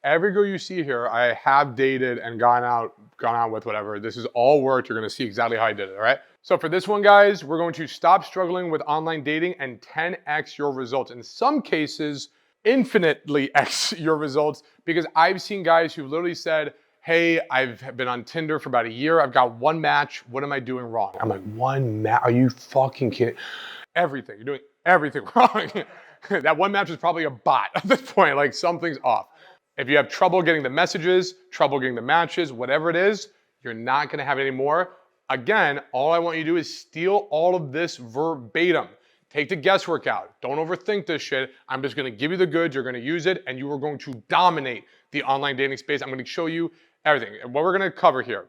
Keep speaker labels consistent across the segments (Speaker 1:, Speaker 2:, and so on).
Speaker 1: every girl you see here, I have dated and gone out with, whatever. This is all worked. You're gonna see exactly how I did it, all right? So for this one, guys, we're going to stop struggling with online dating and 10x your results. In some cases, infinitely x your results, because I've seen guys who literally said, hey, I've been on Tinder for about a year. I've got one match. What am I doing wrong? I'm like, one match? Are you fucking kidding? Everything. You're doing everything wrong. That one match is probably a bot at this point. Like, something's off. If you have trouble getting the messages, trouble getting the matches, whatever it is, you're not gonna have it anymore. Again, all I want you to do is steal all of this verbatim. Take the guesswork out. Don't overthink this shit. I'm just gonna give you the goods, you're gonna use it, and you are going to dominate the online dating space. I'm gonna show you everything. And what we're gonna cover here,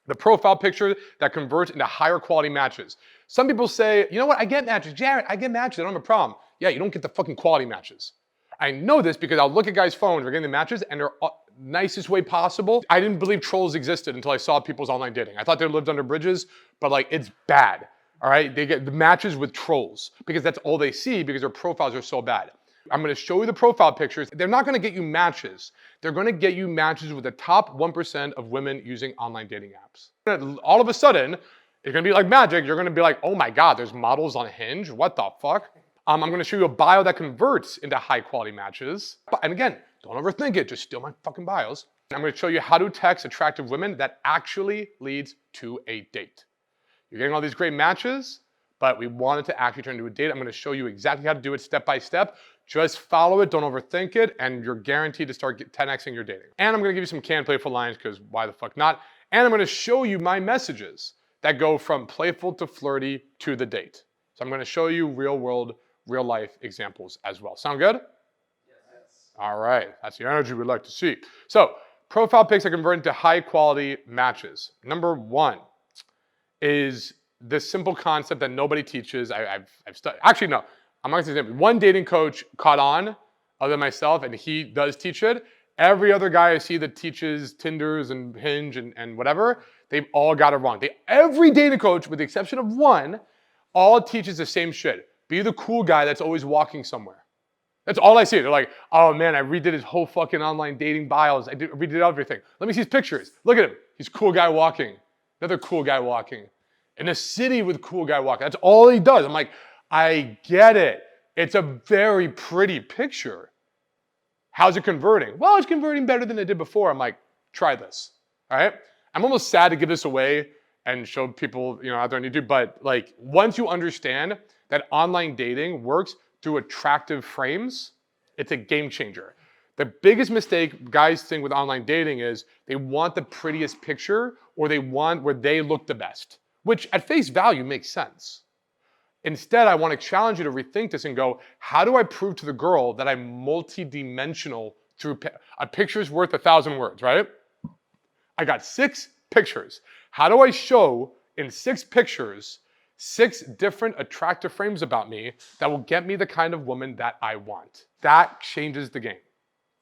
Speaker 1: the profile picture that converts into higher quality matches. Some people say, you know what, I get matches. Jared, I get matches, I don't have a problem. Yeah, you don't get the fucking quality matches. I know this because I'll look at guys' phones, they're getting the matches, and they're nicest way possible. I didn't believe trolls existed until I saw people's online dating. I thought they lived under bridges, but like, it's bad, all right? They get the matches with trolls because that's all they see because their profiles are so bad. I'm gonna show you the profile pictures. They're not gonna get you matches. They're gonna get you matches with the top 1% of women using online dating apps. All of a sudden, it's gonna be like magic. You're gonna be like, oh my God, there's models on Hinge? What the fuck? I'm gonna show you a bio that converts into high quality matches. And again, don't overthink it, just steal my fucking bios. I'm gonna show you how to text attractive women that actually leads to a date. You're getting all these great matches, but we want it to actually turn into a date. I'm gonna show you exactly how to do it step by step. Just follow it, don't overthink it, and you're guaranteed to start 10xing your dating. And I'm gonna give you some canned playful lines, because why the fuck not? And I'm gonna show you my messages that go from playful to flirty to the date. So I'm gonna show you real world, real life examples as well. Sound good? Yes. All right, that's the energy we'd like to see. So profile pics that convert into high quality matches. Number one is this simple concept that nobody teaches. I've studied, actually no, I'm not gonna say one dating coach caught on other than myself, and he does teach it. Every other guy I see that teaches Tinders and Hinge and whatever, they've all got it wrong. Every dating coach, with the exception of one, all teaches the same shit. Be the cool guy that's always walking somewhere. That's all I see. They're like, oh man, I redid his whole fucking online dating bios. I redid everything. Let me see his pictures. Look at him. He's a cool guy walking. Another cool guy walking. In a city with a cool guy walking. That's all he does. I'm like, I get it. It's a very pretty picture. How's it converting? Well, it's converting better than it did before. I'm like, try this, all right? I'm almost sad to give this away and show people, out there on YouTube, but like, once you understand that online dating works through attractive frames, it's a game changer. The biggest mistake guys think with online dating is they want the prettiest picture, or they want where they look the best, which at face value makes sense. Instead, I want to challenge you to rethink this and go, how do I prove to the girl that I'm multi-dimensional through a picture's worth 1,000 words, right? I got 6 pictures. How do I show in 6 pictures 6 different attractive frames about me that will get me the kind of woman that I want? That changes the game.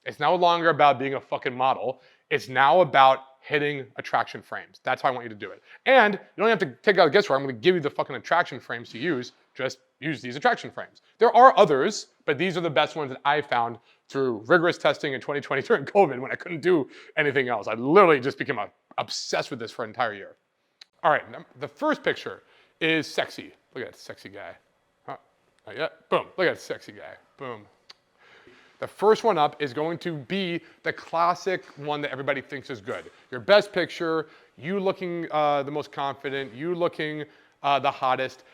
Speaker 1: It's no longer about being a fucking model. It's now about hitting attraction frames. That's how I want you to do it. And you don't have to take out a guesswork. I'm gonna give you the fucking attraction frames to use. Just use these attraction frames. There are others, but these are the best ones that I found through rigorous testing in 2020 during COVID when I couldn't do anything else. I literally just became obsessed with this for an entire year. All right, the first picture is sexy. Look at that sexy guy. Huh? Not yet. Boom, look at that sexy guy. Boom. The first one up is going to be the classic one that everybody thinks is good. Your best picture, you looking the most confident, you looking the hottest.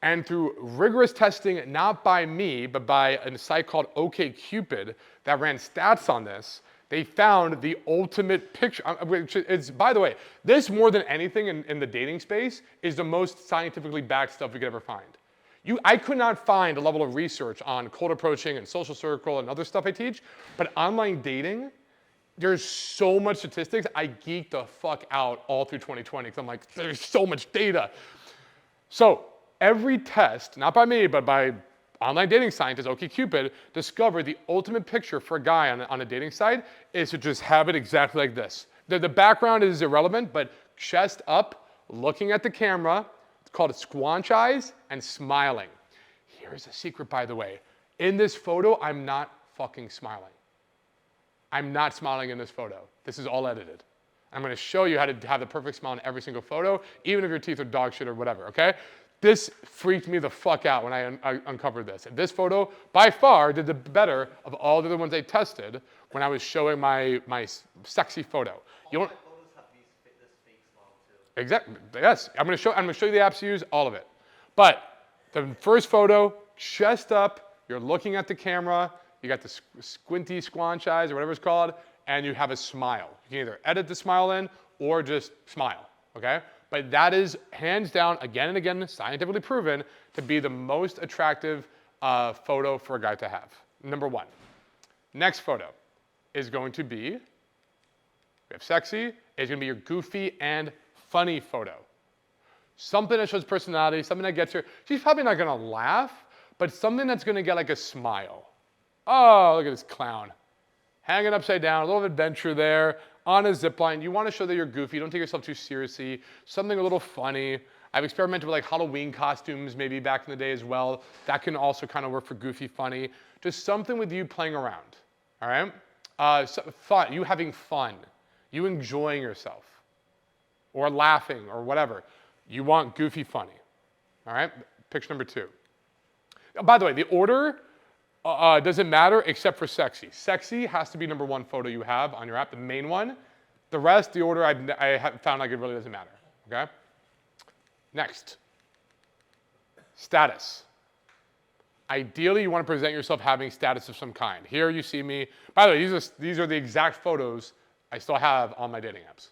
Speaker 1: And through rigorous testing, not by me, but by a site called OkCupid that ran stats on this, they found the ultimate picture, which is, by the way, this more than anything in the dating space is the most scientifically backed stuff you could ever find. I could not find a level of research on cold approaching and social circle and other stuff I teach, but online dating, there's so much statistics. I geeked the fuck out all through 2020 because I'm like, there's so much data. So every test, not by me, but by online dating scientist OkCupid, discovered the ultimate picture for a guy on a dating site is to just have it exactly like this. The background is irrelevant, but chest up, looking at the camera. It's called squanch eyes and smiling. Here's a secret, by the way. In this photo, I'm not fucking smiling. I'm not smiling in this photo. This is all edited. I'm gonna show you how to have the perfect smile in every single photo, even if your teeth are dog shit or whatever, okay? This freaked me the fuck out when I uncovered this. And this photo, by far, did the better of all the other ones I tested when I was showing my sexy photo. You don't,
Speaker 2: photos have this fake smile too.
Speaker 1: exactly, yes. I'm gonna show you the apps to use, all of it. But the first photo, chest up, you're looking at the camera, you got the squinty squanch eyes or whatever it's called, and you have a smile. You can either edit the smile in or just smile, okay? But that is hands down, again and again, scientifically proven to be the most attractive photo for a guy to have. Number one. Next photo is going to be, we have sexy, is gonna be your goofy and funny photo. Something that shows personality, something that gets her, she's probably not gonna laugh, but something that's gonna get like a smile. Oh, look at this clown. Hanging upside down, a little adventure there, on a zip line. You want to show that you're goofy, don't take yourself too seriously, something a little funny. I've experimented with like Halloween costumes maybe back in the day as well. That can also kind of work for goofy, funny. Just something with you playing around, all right? Fun, you having fun, you enjoying yourself, or laughing, or whatever. You want goofy, funny, all right? Picture number two. By the way, the order doesn't matter except for sexy. Sexy has to be number one photo you have on your app, the main one. The rest, the order, I have found like it really doesn't matter, okay? Next, status. Ideally, you want to present yourself having status of some kind. Here you see me. By the way, these are the exact photos I still have on my dating apps.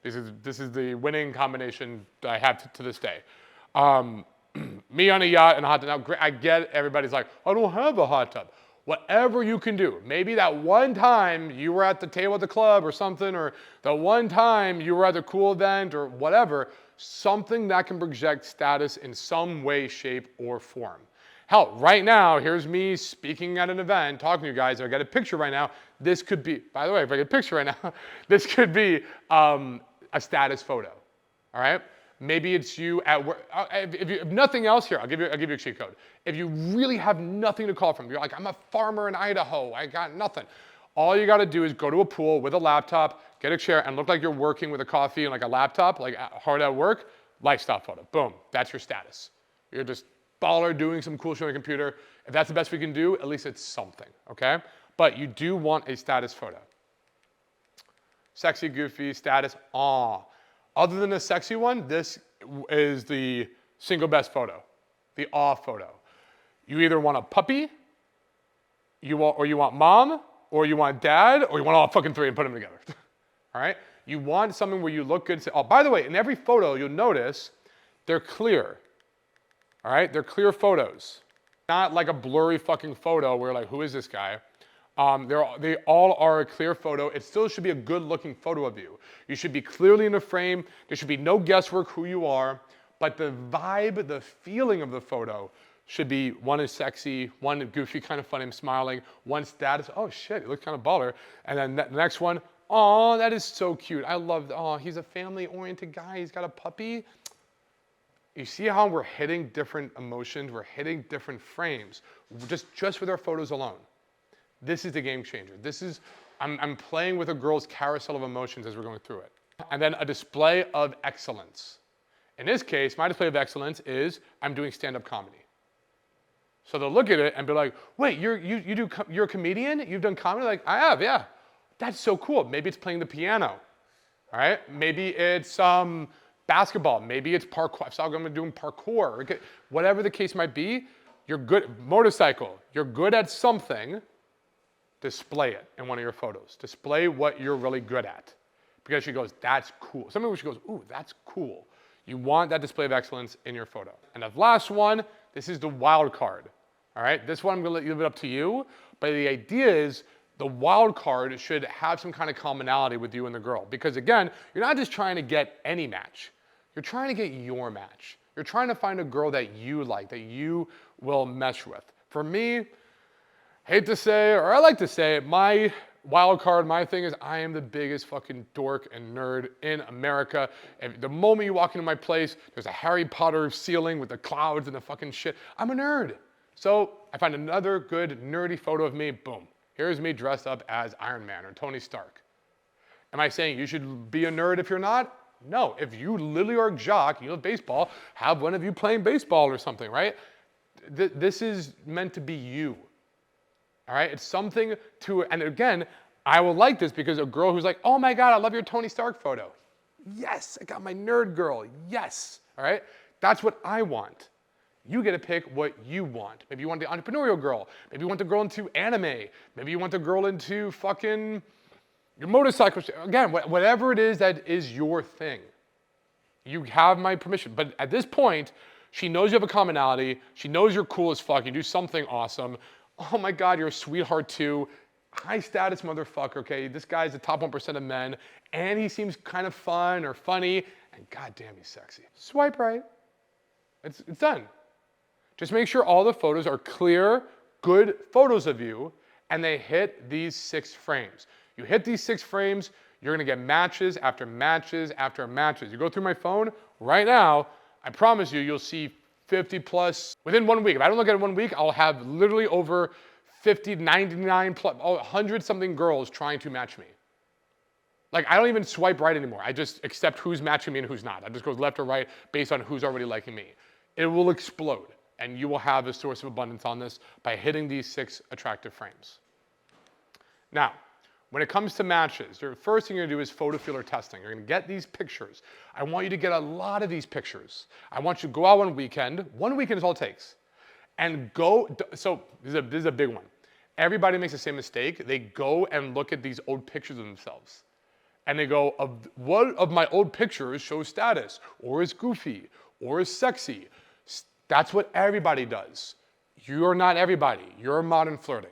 Speaker 1: This is the winning combination that I have to this day. Me on a yacht and a hot tub. Now, I get everybody's like, I don't have a hot tub. Whatever you can do. Maybe that one time you were at the table at the club or something, or the one time you were at a cool event or whatever, something that can project status in some way, shape, or form. Hell, right now, here's me speaking at an event, talking to you guys. If I get a picture right now, this could be, by the way, if I get a picture right now, this could be a status photo, all right? Maybe it's you at work. If nothing else here, I'll give you a cheat code. If you really have nothing to call from, you're like, I'm a farmer in Idaho, I got nothing. All you gotta do is go to a pool with a laptop, get a chair, and look like you're working with a coffee and like a laptop, like hard at work, lifestyle photo. Boom, that's your status. You're just baller doing some cool shit on a computer. If that's the best we can do, at least it's something, okay? But you do want a status photo. Sexy, goofy, status, aw. Other than the sexy one, this is the single best photo, the awe photo. You either want a puppy, or you want mom, or you want dad, or you want all fucking three and put them together. All right? You want something where you look good. Oh, by the way, in every photo, you'll notice they're clear. All right? They're clear photos. Not like a blurry fucking photo where like, who is this guy? They all are a clear photo. It still should be a good looking photo of you. You should be clearly in a frame. There should be no guesswork who you are, but the vibe, the feeling of the photo should be one is sexy, one goofy, kind of funny, I'm smiling, one status, oh shit, you look kind of baller. And then the next one, oh, that is so cute. I love, oh, he's a family oriented guy. He's got a puppy. You see how we're hitting different emotions, we're hitting different frames, just with our photos alone. This is the game changer. This is, I'm playing with a girl's carousel of emotions as we're going through it. And then a display of excellence. In this case, my display of excellence is I'm doing stand-up comedy. So they'll look at it and be like, wait, you're a comedian? You've done comedy? Like, I have, yeah. That's so cool. Maybe it's playing the piano, all right? Maybe it's basketball. Maybe it's parkour. I saw I'm doing parkour. Whatever the case might be, you're good. Motorcycle, you're good at something. Display it in one of your photos. Display what you're really good at. Because she goes, that's cool. Something where she goes, ooh, that's cool. You want that display of excellence in your photo. And the last one, this is the wild card. All right, this one I'm gonna leave it up to you. But the idea is the wild card should have some kind of commonality with you and the girl. Because again, you're not just trying to get any match. You're trying to get your match. You're trying to find a girl that you like, that you will mesh with. For me, hate to say, or I like to say, my wild card, my thing is I am the biggest fucking dork and nerd in America. And the moment you walk into my place, there's a Harry Potter ceiling with the clouds and the fucking shit. I'm a nerd. So I find another good nerdy photo of me, boom, Here's me dressed up as Iron Man or Tony Stark. Am I saying you should be a nerd if you're not? No. If you literally are a jock, you love baseball, have one of you playing baseball or something, right? This is meant to be you. All right? It's something to, and again, I will like this because a girl who's like, oh my God, I love your Tony Stark photo. Yes, I got my nerd girl. Yes. All right? That's what I want. You get to pick what you want. Maybe you want the entrepreneurial girl. Maybe you want the girl into anime. Maybe you want the girl into fucking your motorcycle. Again, whatever it is that is your thing. You have my permission. But at this point, she knows you have a commonality. She knows you're cool as fuck. You do something awesome. Oh my God, you're a sweetheart too. High status motherfucker, okay? This guy's the top 1% of men, and he seems kind of fun or funny, and goddamn, he's sexy. Swipe right. It's done. Just make sure all the photos are clear, good photos of you, and they hit these 6 frames. You hit these 6 frames, you're gonna get matches after matches after matches. You go through my phone right now, I promise you, you'll see 50 plus within 1 week. If I don't look at it 1 week, I'll have literally over 50, 99 plus, 100 something girls trying to match me. Like, I don't even swipe right anymore. I just accept who's matching me and who's not. I just go left or right based on who's already liking me. It will explode, and you will have a source of abundance on this by hitting these 6 attractive frames. Now, when it comes to matches, the first thing you're gonna do is photo feeler testing. You're gonna get these pictures. I want you to get a lot of these pictures. I want you to go out one weekend. One weekend is all it takes. And go, so this is a big one. Everybody makes the same mistake. They go and look at these old pictures of themselves. And they go, what of my old pictures shows status, or is goofy, or is sexy? That's what everybody does. You're not everybody. You're modern flirting.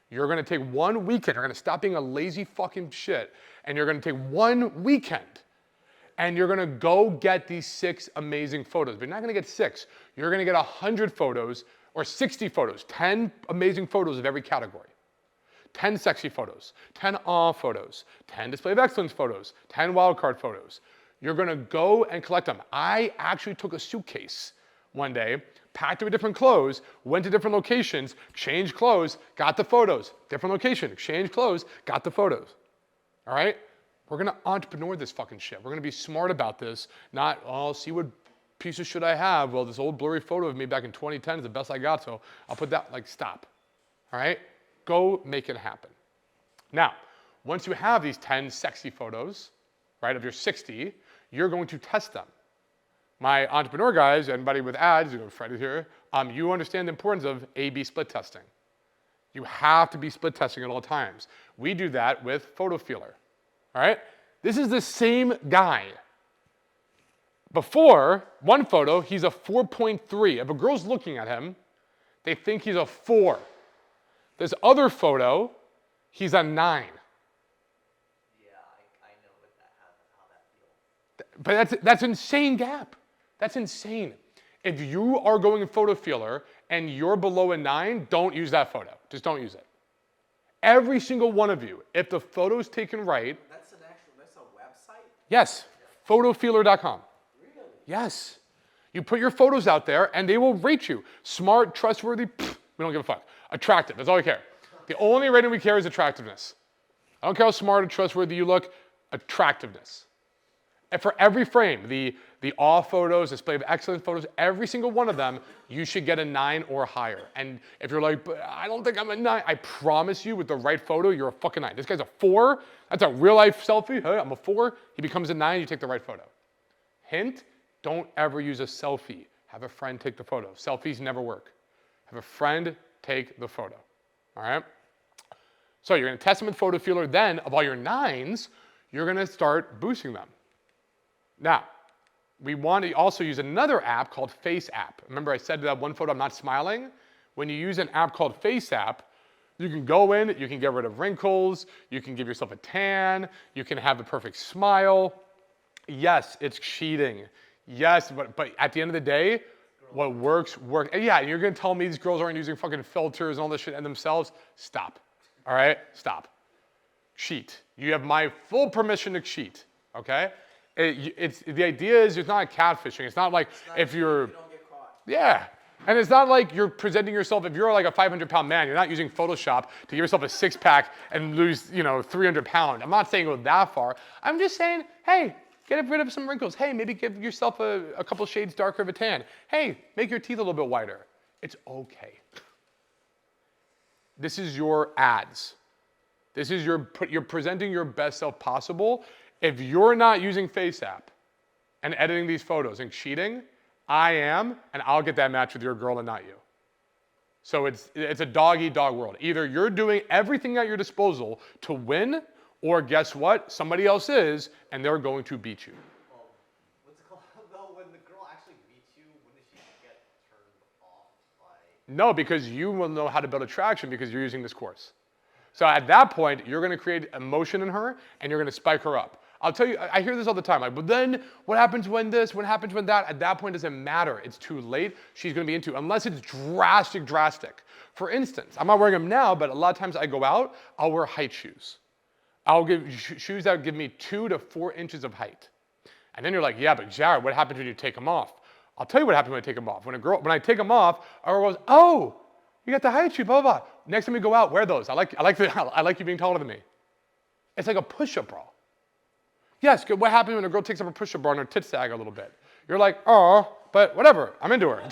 Speaker 1: You're gonna take 1 weekend. You're gonna stop being a lazy fucking shit. And you're gonna take 1 weekend. And you're gonna go get these 6 amazing photos. But you're not gonna get 6. You're gonna get 100 photos or 60 photos, 10 amazing photos of every category. 10 sexy photos, 10 awe photos, 10 display of excellence photos, 10 wildcard photos. You're gonna go and collect them. I actually took a suitcase one day, packed it with different clothes, went to different locations, changed clothes, got the photos. Different location, changed clothes, got the photos. All right? We're gonna entrepreneur this fucking shit. We're gonna be smart about this, not, oh, see what piece of shit I have. Well, this old blurry photo of me back in 2010 is the best I got, so I'll put that, like, stop. All right? Go make it happen. Now, once you have these 10 sexy photos, right, of your 60, you're going to test them. My entrepreneur guys, anybody with ads, you know, Fred is here, you understand the importance of A/B split testing. You have to be split testing at all times. We do that with Photo Feeler, all right? This is the same guy. Before, one photo, he's a 4.3. If a girl's looking at him, they think he's a 4. This other photo, he's a 9.
Speaker 2: Yeah, I know how that feels.
Speaker 1: But that's insane gap. That's insane. If you are going in Photo Feeler and you're below a 9, don't use that photo. Just don't use it. Every single one of you, if the photo's taken right.
Speaker 2: That's a website?
Speaker 1: Yes, photofeeler.com.
Speaker 2: Really?
Speaker 1: Yes. You put your photos out there and they will rate you. Smart, trustworthy, we don't give a fuck. Attractive, that's all we care. The only rating we care is attractiveness. I don't care how smart or trustworthy you look, attractiveness. And for every frame, the awe photos, display of excellence photos, every single one of them, you should get a 9 or higher. And if you're like, but I don't think I'm a 9, I promise you with the right photo, you're a fucking 9. This guy's a 4, that's a real life selfie. Hey, I'm a 4, he becomes a 9, you take the right photo. Hint, don't ever use a selfie. Have a friend take the photo. Selfies never work. Have a friend take the photo, all right? So you're gonna test them with Photo Feeler, then of all your 9s, you're gonna start boosting them. Now, we want to also use another app called Face App. Remember I said that one photo I'm not smiling? When you use an app called Face App, you can go in, you can get rid of wrinkles, you can give yourself a tan, you can have the perfect smile. Yes, it's cheating. Yes, but at the end of the day, what works. Yeah, you're gonna tell me these girls aren't using fucking filters and all this shit and themselves? Stop, all right? Stop. Cheat. You have my full permission to cheat, okay? The idea is it's not catfishing. It's not like if you're,
Speaker 2: You don't get caught.
Speaker 1: yeah, And it's not like you're presenting yourself, if you're like a 500-pound man, you're not using Photoshop to give yourself a six-pack and lose, 300 pounds. I'm not saying go that far. I'm just saying, hey, get rid of some wrinkles. Hey, maybe give yourself a couple shades darker of a tan. Hey, make your teeth a little bit whiter. It's okay. This is your ads. This is you're presenting your best self possible. If you're not using FaceApp and editing these photos and cheating, I am, and I'll get that match with your girl and not you. So it's a dog-eat-dog world. Either you're doing everything at your disposal to win, or guess what? Somebody else is, and they're going to beat you.
Speaker 2: Well, what's it called? Though, when the girl actually meets you, wouldn't she get turned off by?
Speaker 1: No, because you will know how to build attraction because you're using this course. So at that point, you're going to create emotion in her, and you're going to spike her up. I'll tell you, I hear this all the time. Like, but then what happens when this? What happens when that? At that point, it doesn't matter. It's too late. She's going to be into it, unless it's drastic. For instance, I'm not wearing them now, but a lot of times I go out, I'll wear height shoes. I'll give shoes that give me 2 to 4 inches of height. And then you're like, yeah, but Jared, what happens when you take them off? I'll tell you what happens when I take them off. When I take them off, a girl goes, oh, you got the height shoe, blah, blah, blah. Next time we go out, wear those. I like you being taller than me. It's like a push-up bra. Yes, what happens when a girl takes up a push-up bra and her tits sag a little bit? You're like, oh, but whatever, I'm into her.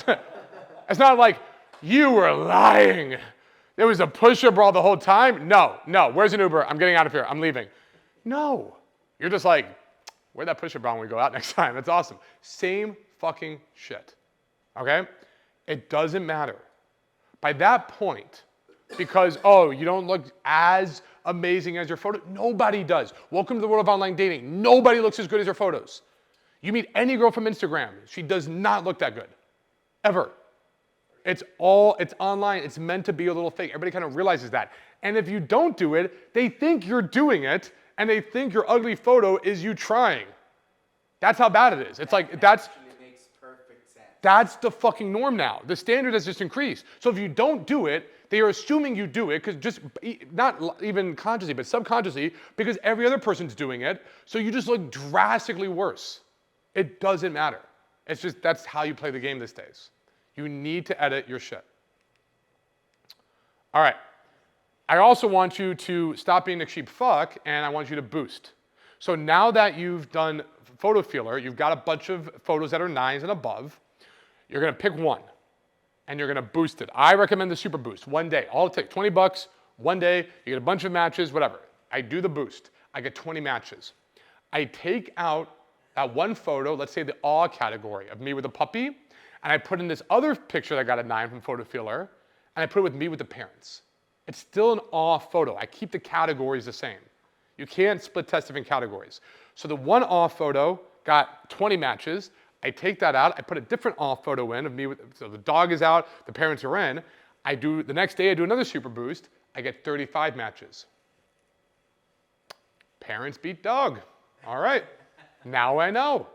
Speaker 1: It's not like, you were lying. There was a push-up bra the whole time? No, where's an Uber? I'm getting out of here, I'm leaving. No, you're just like, wear that push-up bra when we go out next time, that's awesome. Same fucking shit, okay? It doesn't matter. By that point, because, oh, you don't look as amazing as your photo. Nobody does. Welcome to the world of online dating. Nobody looks as good as your photos. You meet any girl from Instagram, she does not look that good, ever. It's online. It's meant to be a little fake. Everybody kind of realizes that. And if you don't do it, they think you're doing it, and they think your ugly photo is you trying. That's how bad it is. It's like, that's
Speaker 2: Makes perfect sense.
Speaker 1: That's the fucking norm now. The standard has just increased. So if you don't do it, they are assuming you do it, because just not even consciously, but subconsciously, because every other person's doing it. So you just look drastically worse. It doesn't matter. It's just, that's how you play the game these days. You need to edit your shit. All right. I also want you to stop being a cheap fuck, and I want you to boost. So now that you've done photo feeler, you've got a bunch of photos that are 9s and above, you're gonna pick one, and you're gonna boost it. I recommend the super boost, one day. All it takes, 20 bucks, one day, you get a bunch of matches, whatever. I do the boost, I get 20 matches. I take out that one photo, let's say the awe category of me with a puppy, and I put in this other picture that got a 9 from Photo Feeler, and I put it with me with the parents. It's still an awe photo. I keep the categories the same. You can't split test different categories. So the one awe photo got 20 matches. I take that out, I put a different awe photo in of me with, so the dog is out, the parents are in. The next day I do another super boost, I get 35 matches. Parents beat dog. All right, now I know.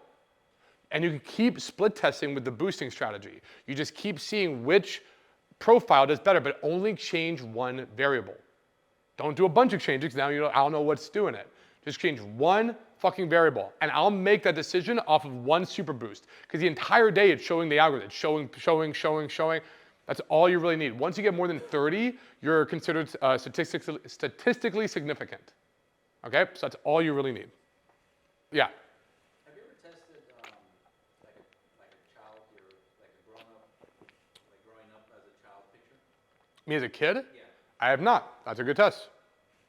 Speaker 1: And you can keep split testing with the boosting strategy. You just keep seeing which profile does better, but only change one variable. Don't do a bunch of changes, now I don't know what's doing it. Just change one fucking variable, and I'll make that decision off of one super boost, because the entire day it's showing the algorithm. It's showing. That's all you really need. Once you get more than 30, you're considered statistically significant. Okay, so that's all you really need. Yeah.
Speaker 2: Have you ever tested like a child, like a growing up as a child picture?
Speaker 1: Me as a kid?
Speaker 2: Yeah.
Speaker 1: I have not. That's a good test.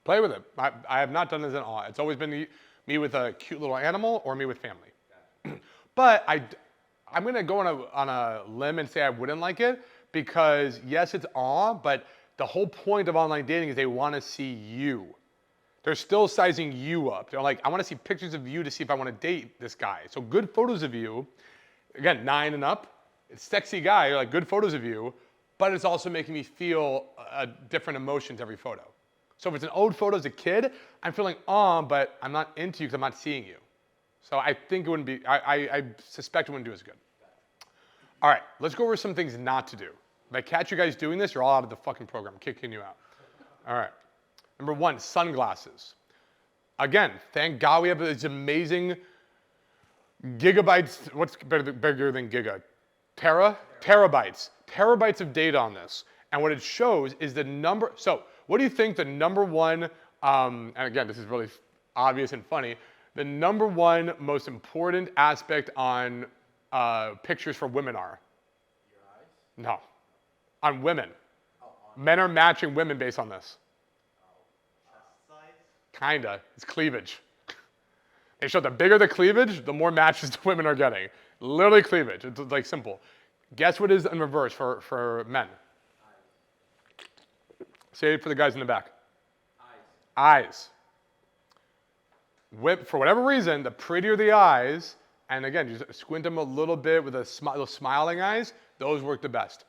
Speaker 1: Play with it. I have not done this at all. It's always been me with a cute little animal or me with family.
Speaker 2: Gotcha.
Speaker 1: But I'm gonna go on a limb and say I wouldn't like it, because yes, it's awe, but the whole point of online dating is they wanna see you. They're still sizing you up. They're like, I wanna see pictures of you to see if I wanna date this guy. So good photos of you, again, 9 and up, it's sexy guy, like good photos of you, but it's also making me feel different emotions every photo. So if it's an old photo as a kid, I'm feeling awe, but I'm not into you because I'm not seeing you. So I think it wouldn't be, I suspect it wouldn't do as good. All right, let's go over some things not to do. If I catch you guys doing this, you're all out of the fucking program. I'm kicking you out. All right. Number 1, sunglasses. Again, thank God we have these amazing gigabytes. What's bigger than giga? terabytes of data on this. And what it shows is the number, so what do you think the number one, and again, this is really obvious and funny, the number one most important aspect on pictures for women are?
Speaker 2: Your eyes?
Speaker 1: No, on women.
Speaker 2: Oh, on
Speaker 1: Men are matching women based on this.
Speaker 2: chest size?
Speaker 1: Kinda, it's cleavage. They show the bigger the cleavage, the more matches the women are getting. Literally cleavage, it's like simple. Guess what is in reverse for men?
Speaker 2: Eyes.
Speaker 1: Say it for the guys in the back.
Speaker 2: Eyes.
Speaker 1: Eyes. For whatever reason, the prettier the eyes, and again, you just squint them a little bit with those smiling eyes, those work the best.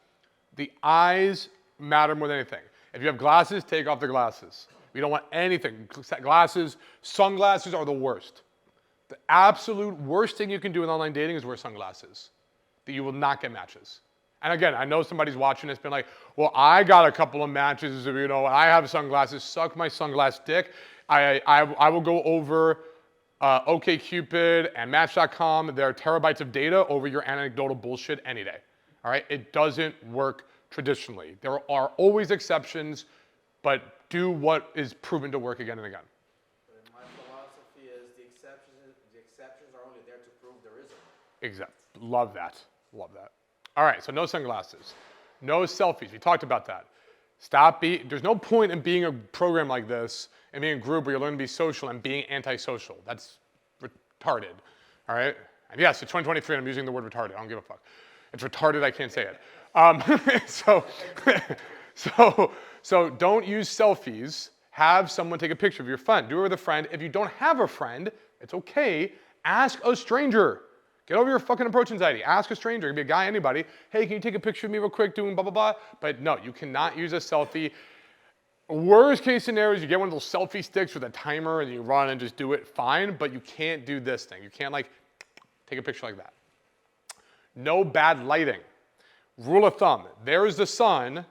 Speaker 1: The eyes matter more than anything. If you have glasses, take off the glasses. We don't want anything. Glasses, sunglasses are the worst. The absolute worst thing you can do in online dating is wear sunglasses. That you will not get matches. And again, I know somebody's watching this, been like, well, I got a couple of matches, you know, I have sunglasses, suck my sunglass dick. I will go over OkCupid and Match.com, there are terabytes of data over your anecdotal bullshit any day. All right, it doesn't work traditionally. There are always exceptions, but do what is proven to work again and again.
Speaker 2: But my philosophy is the exceptions are only there to prove there isn't.
Speaker 1: Exactly. Love that. Love that. All right, so no sunglasses. No selfies. We talked about that. There's no point in being a program like this and being a group where you learn to be social and being antisocial. That's retarded. All right? And yes, it's 2023 and I'm using the word retarded. I don't give a fuck. It's retarded, I can't say it. So don't use selfies. Have someone take a picture of your friend. Do it with a friend. If you don't have a friend, it's okay. Ask a stranger. Get over your fucking approach anxiety. Ask a stranger. It can be a guy, anybody. Hey, can you take a picture of me real quick doing blah, blah, blah? But no, you cannot use a selfie. Worst case scenario is you get one of those selfie sticks with a timer and you run and just do it, fine. But you can't do this thing. You can't like take a picture like that. No bad lighting. Rule of thumb, there's the sun,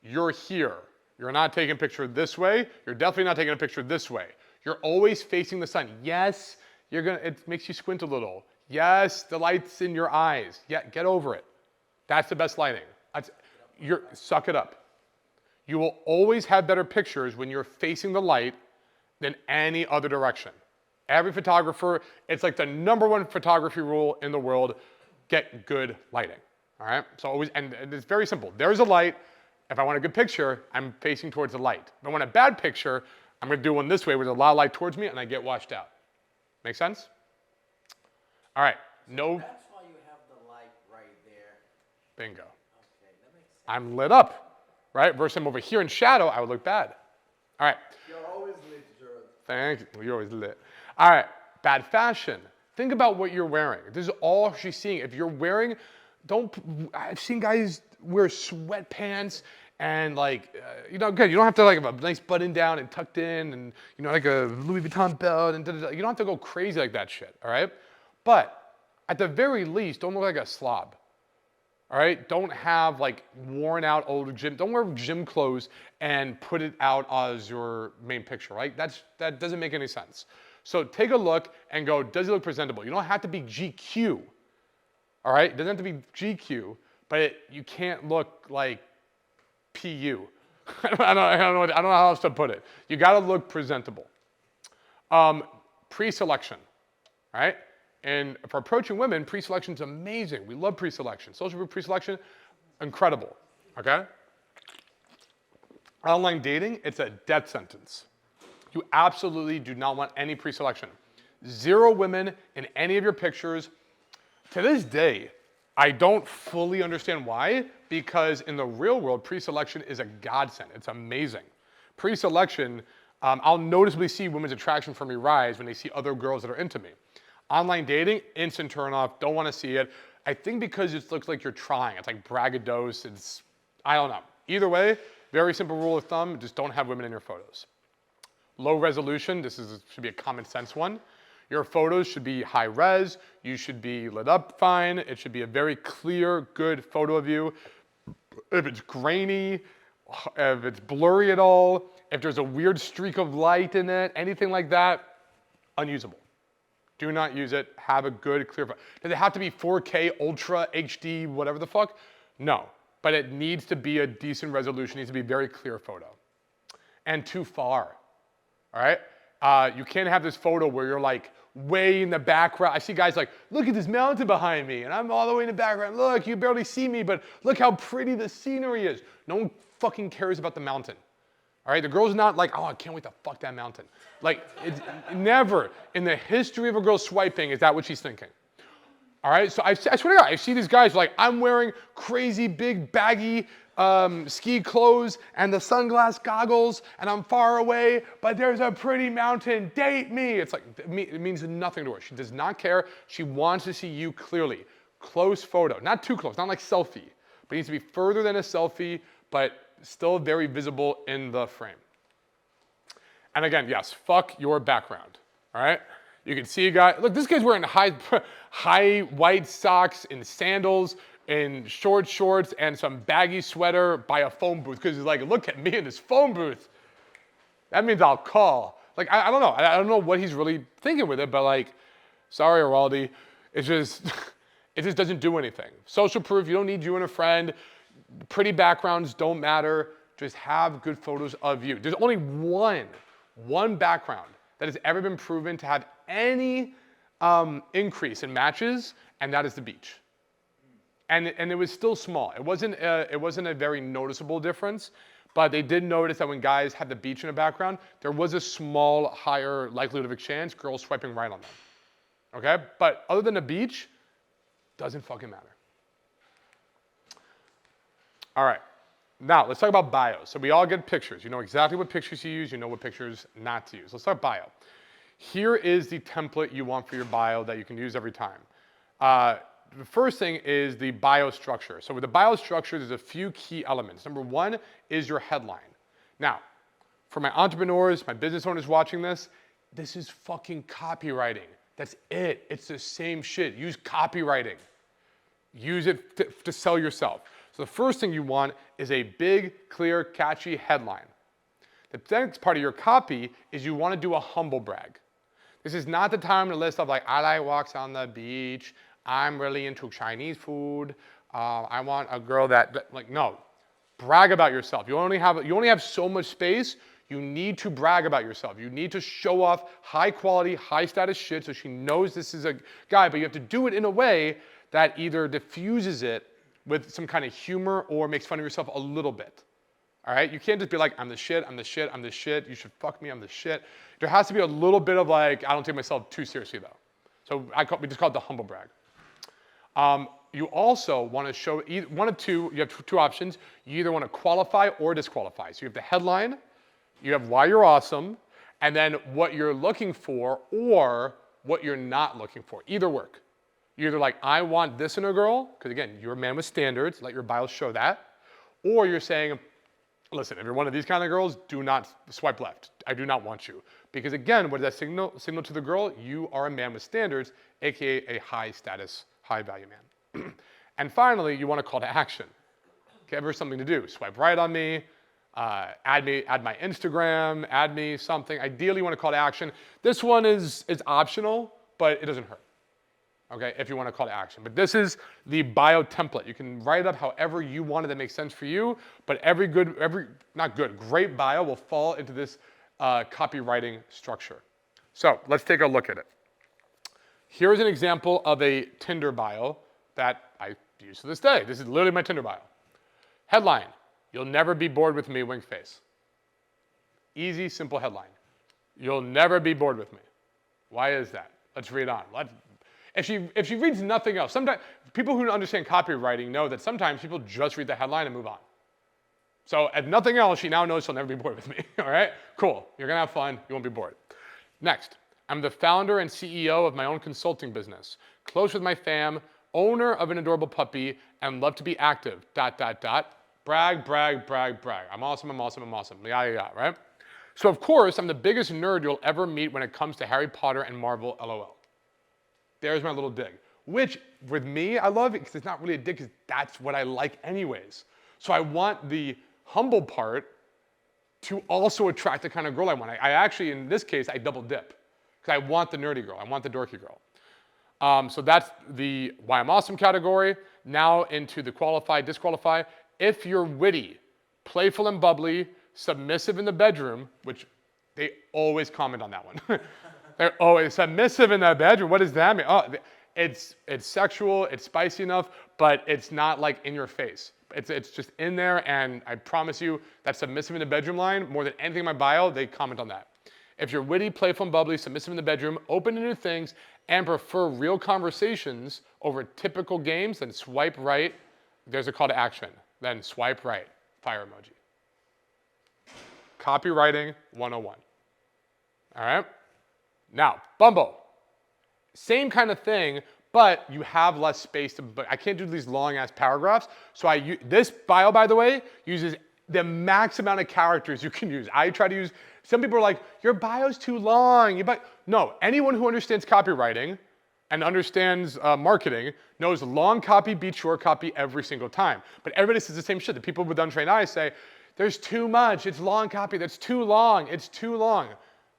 Speaker 1: you're here. You're not taking a picture this way. You're definitely not taking a picture this way. You're always facing the sun. Yes, it makes you squint a little. Yes, the light's in your eyes. Yeah, get over it. That's the best lighting. Suck it up. You will always have better pictures when you're facing the light than any other direction. Every photographer, it's like the number one photography rule in the world, get good lighting. All right, so always, and it's very simple. There's a light. If I want a good picture, I'm facing towards the light. If I want a bad picture, I'm gonna do one this way where there's a lot of light towards me and I get washed out. Make sense? All right, no.
Speaker 2: That's why you have the light right there.
Speaker 1: Bingo.
Speaker 2: Okay, that makes sense.
Speaker 1: I'm lit up, right? Versus I'm over here in shadow, I would look bad. All right.
Speaker 2: You're always lit, Gerald.
Speaker 1: Thank you. Well, you're always lit. All right, bad fashion. Think about what you're wearing. This is all she's seeing. If you're wearing, I've seen guys wear sweatpants and like, good. You don't have to like have a nice button down and tucked in and, like a Louis Vuitton belt and you don't have to go crazy like that shit, all right? But at the very least, don't look like a slob, all right? Don't have like worn out old don't wear gym clothes and put it out as your main picture, right? That doesn't make any sense. So take a look and go, does it look presentable? You don't have to be GQ, all right? It doesn't have to be GQ, but you can't look like PU. I don't know how else to put it. You gotta look presentable. Pre-selection, right? And for approaching women, pre-selection is amazing. We love pre-selection. Social group pre-selection, incredible, okay? Online dating, it's a death sentence. You absolutely do not want any pre-selection. 0 women in any of your pictures. To this day, I don't fully understand why, because in the real world, pre-selection is a godsend. It's amazing. Pre-selection, I'll noticeably see women's attraction for me rise when they see other girls that are into me. Online dating, instant turn off, don't want to see it. I think because it looks like you're trying. It's like braggadocious. I don't know. Either way, very simple rule of thumb, just don't have women in your photos. Low resolution, should be a common sense one. Your photos should be high res, you should be lit up fine, it should be a very clear, good photo of you. If it's grainy, if it's blurry at all, if there's a weird streak of light in it, anything like that, unusable. Do not use it. Have a good, clear photo. Does it have to be 4K, Ultra, HD, whatever the fuck? No, but it needs to be a decent resolution. It needs to be a very clear photo. And too far, all right? You can't have this photo where you're like way in the background. I see guys like, look at this mountain behind me, and I'm all the way in the background. Look, you barely see me, but look how pretty the scenery is. No one fucking cares about the mountain. All right, the girl's not like, oh, I can't wait to fuck that mountain. Like, it's never in the history of a girl swiping is that what she's thinking. All right, so I swear to God, I see these guys like, I'm wearing crazy big baggy ski clothes and the sunglass goggles, and I'm far away, but there's a pretty mountain, date me. It's like, it means nothing to her. She does not care. She wants to see you clearly. Close photo, not too close, not like selfie, but it needs to be further than a selfie, but still very visible in the frame. And again, yes, fuck your background, all right? You can see a guy, look, this guy's wearing high white socks and sandals and short shorts and some baggy sweater by a phone booth because he's like, look at me in this phone booth. That means I'll call. Like, I don't know. I don't know what he's really thinking with it, but like, sorry, Araldi, it just doesn't do anything. Social proof, you don't need you and a friend. Pretty backgrounds don't matter. Just have good photos of you. There's only one background that has ever been proven to have any increase in matches, and that is the beach. And it was still small. It wasn't a very noticeable difference, but they did notice that when guys had the beach in the background, there was a small higher likelihood of a chance girls swiping right on them. Okay? But other than the beach, doesn't fucking matter. All right, now let's talk about bios. So we all get pictures. You know exactly what pictures you use. You know what pictures not to use. Let's start bio. Here is the template you want for your bio that you can use every time. The first thing is the bio structure. So with the bio structure, there's a few key elements. Number one is your headline. Now, for my entrepreneurs, my business owners watching this is fucking copywriting. That's it. It's the same shit. Use copywriting. Use it to sell yourself. So the first thing you want is a big, clear, catchy headline. The next part of your copy is you want to do a humble brag. This is not the time to list of like, I like walks on the beach, I'm really into Chinese food, I want a girl that like, no. Brag about yourself. You only have so much space. You need to brag about yourself. You need to show off high quality, high status shit so she knows this is a guy, but you have to do it in a way that either diffuses it with some kind of humor or makes fun of yourself a little bit. All right? You can't just be like, I'm the shit, I'm the shit, I'm the shit, you should fuck me, I'm the shit. There has to be a little bit of like, I don't take myself too seriously though. So we just call it the humble brag. You also want to show one of two, you have two options. You either want to qualify or disqualify. So you have the headline, you have why you're awesome, and then what you're looking for or what you're not looking for. Either work. You're either like, I want this in a girl, because again, you're a man with standards, let your bio show that. Or you're saying, listen, if you're one of these kind of girls, do not swipe left. I do not want you. Because again, what does that signal to the girl? You are a man with standards, AKA a high status, high value man. And finally, you want a call to action. Give her something to do. Swipe right on me, add my Instagram, add me something. Ideally, you want a call to action. This one is optional, but it doesn't hurt. Okay, if you want to call to action. But this is the bio template. You can write it up however you want it that makes sense for you, but great bio will fall into this copywriting structure. So let's take a look at it. Here's an example of a Tinder bio that I use to this day. This is literally my Tinder bio. Headline, you'll never be bored with me, wink face. Easy, simple headline. You'll never be bored with me. Why is that? Let's read on. If she reads nothing else, sometimes people who understand copywriting know that sometimes people just read the headline and move on. So if nothing else, she now knows she'll never be bored with me, all right? Cool, you're gonna have fun, you won't be bored. Next, I'm the founder and CEO of my own consulting business, close with my fam, owner of an adorable puppy, and love to be active, ... Brag, brag, brag, brag. I'm awesome, I'm awesome, I'm awesome, right? So of course, I'm the biggest nerd you'll ever meet when it comes to Harry Potter and Marvel, LOL. There's my little dig, which with me, I love it because it's not really a dig because that's what I like anyways. So I want the humble part to also attract the kind of girl I want. I actually, in this case, I double dip. because I want the nerdy girl. I want the dorky girl. So that's the why I'm awesome category. Now into the qualify, disqualify. If you're witty, playful and bubbly, submissive in the bedroom, which they always comment on that one. They're always submissive in the bedroom. What does that mean? Oh, it's sexual, it's spicy enough, but it's not like in your face. It's just in there, and I promise you that submissive in the bedroom line, more than anything in my bio, they comment on that. If you're witty, playful, and bubbly, submissive in the bedroom, open to new things, and prefer real conversations over typical games, then swipe right. There's a call to action. Then swipe right. Fire emoji. Copywriting 101. All right? Now, Bumble. Same kind of thing, but you have less space but I can't do these long ass paragraphs. So this bio, by the way, uses the max amount of characters you can use. I try to use, some people are like, your bio's too long. No, anyone who understands copywriting and understands marketing knows long copy beats short copy every single time. But everybody says the same shit. The people with untrained eyes say, there's too much, it's long copy, that's too long, it's too long.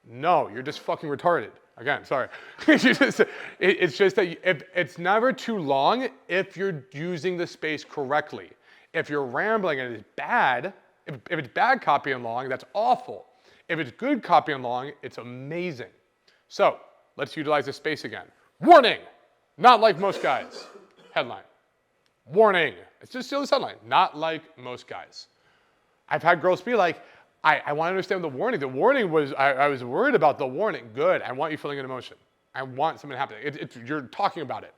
Speaker 1: No, you're just fucking retarded. Again, sorry. It's just that it's never too long if you're using the space correctly. If you're rambling and it's bad, if it's bad copy and long, that's awful. If it's good copy and long, it's amazing. So let's utilize the space again. Warning, not like most guys. Headline. Warning, it's just still this headline, not like most guys. I've had girls be like, I want to understand the warning. The warning was, I was worried about the warning. Good, I want you feeling an emotion. I want something to happen. You're talking about it.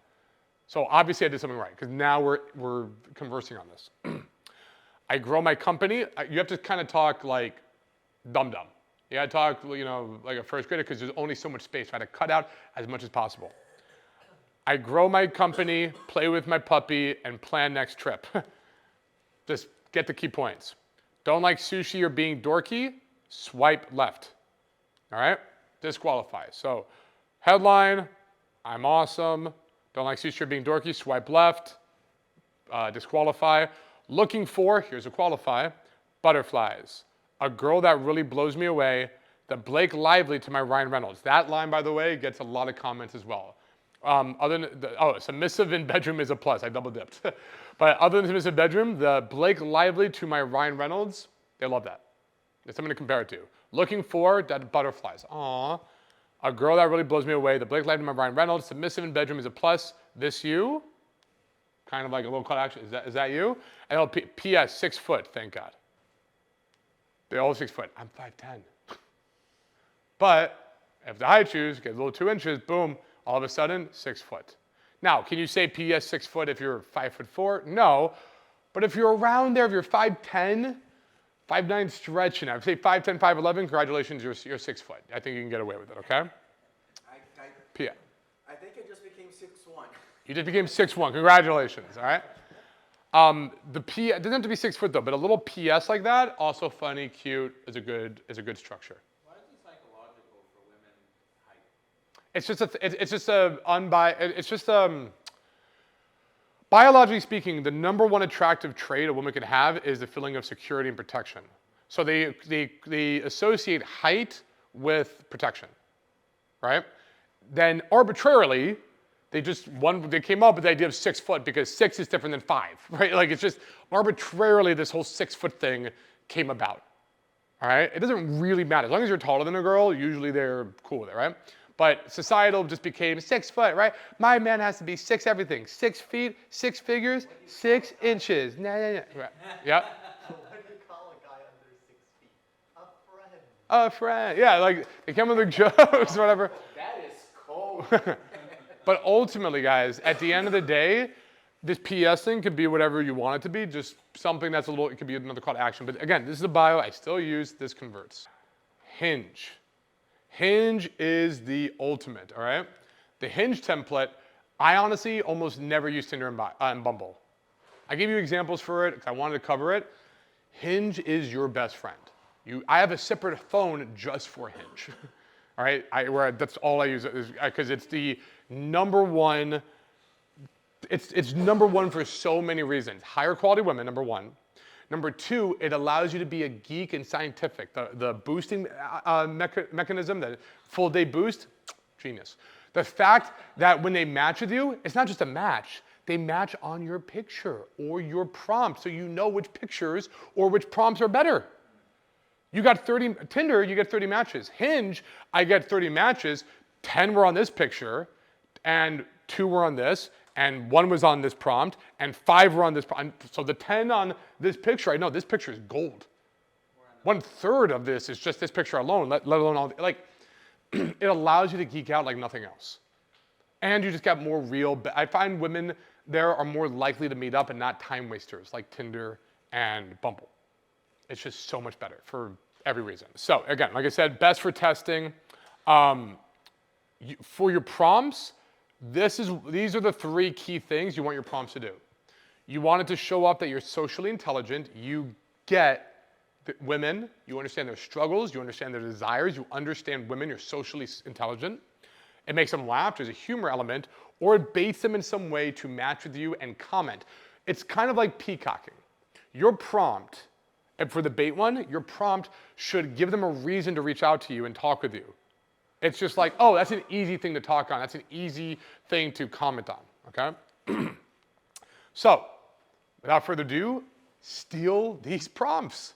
Speaker 1: So obviously I did something right, because now we're conversing on this. I grow my company. You have to kind of talk like dum-dum. You gotta talk, like a first grader, because there's only so much space. I had to cut out as much as possible. I grow my company, play with my puppy, and plan next trip. Just get the key points. Don't like sushi or being dorky? Swipe left. All right? Disqualify. So headline, I'm awesome. Don't like sushi or being dorky? Swipe left. Disqualify. Looking for, here's a qualify, butterflies. A girl that really blows me away. The Blake Lively to my Ryan Reynolds. That line, by the way, gets a lot of comments as well. Submissive in bedroom is a plus. I double dipped. But other than submissive bedroom, the Blake Lively to my Ryan Reynolds, they love that. That's something to compare it to. Looking for that butterflies. Aww. A girl that really blows me away. The Blake Lively to my Ryan Reynolds. Submissive in bedroom is a plus. This you? Kind of like a little call to action. Is that you? And P.S. 6 foot. Thank God. They're all 6 foot. I'm 5'10". But if the high shoes get a little 2 inches, boom. All of a sudden, 6 foot. Now, can you say PS 6 foot if you're 5'4"? No. But if you're around there, if you're 5'10", 5'9" stretching, I say 5'10", 5'11", congratulations, you're 6 foot. I think you can get away with it, okay?
Speaker 2: I think I just became 6'1".
Speaker 1: You just became 6'1", congratulations, all right? It doesn't have to be 6 foot though, but a little PS like that, also funny, cute, is a good structure. Biologically speaking, the number one attractive trait a woman can have is the feeling of security and protection. So they associate height with protection, right? Then arbitrarily, they came up with the idea of 6 foot because 6 is different than 5, right? Like it's just arbitrarily this whole 6 foot thing came about, all right? It doesn't really matter. As long as you're taller than a girl, usually they're cool with it, right? But societal just became 6 foot, right? My man has to be 6 everything. 6 feet, 6 figures, 6 inches. Nah. Right. Yeah.
Speaker 3: What do you call a guy under 6 feet? A friend.
Speaker 1: A friend. Yeah, like they come with their jokes or whatever.
Speaker 2: That is cold.
Speaker 1: But ultimately, guys, at the end of the day, this PS thing could be whatever you want it to be, just something that's it could be another call to action. But again, this is a bio. I still use this converts. Hinge. Hinge is the ultimate, all right? The Hinge template, I honestly almost never use Tinder and Bumble. I gave you examples for it because I wanted to cover it. Hinge is your best friend. I have a separate phone just for Hinge, all right? That's all I use because it's the number one. It's number one for so many reasons. Higher quality women, number one. Number two, it allows you to be a geek and scientific. The boosting mechanism, the full day boost, genius. The fact that when they match with you, it's not just a match. They match on your picture or your prompt, so you know which pictures or which prompts are better. You got 30, Tinder, you get 30 matches. Hinge, I get 30 matches, 10 were on this picture, and 2 were on this, and 1 was on this prompt, and 5 were on this prompt. So the 10 on this picture, I know this picture is gold. 1/3 of this is just this picture alone, let alone all, like, it allows you to geek out like nothing else. And you just got more real, I find women there are more likely to meet up and not time wasters like Tinder and Bumble. It's just so much better for every reason. So again, like I said, best for testing. For your prompts, these are the 3 key things you want your prompts to do. You want it to show up that you're socially intelligent, you get women, you understand their struggles, you understand their desires, you understand women, you're socially intelligent. It makes them laugh, there's a humor element, or it baits them in some way to match with you and comment. It's kind of like peacocking. Your prompt, and for the bait one, your prompt should give them a reason to reach out to you and talk with you. It's just like, oh, that's an easy thing to talk on. That's an easy thing to comment on, okay? So, without further ado, steal these prompts.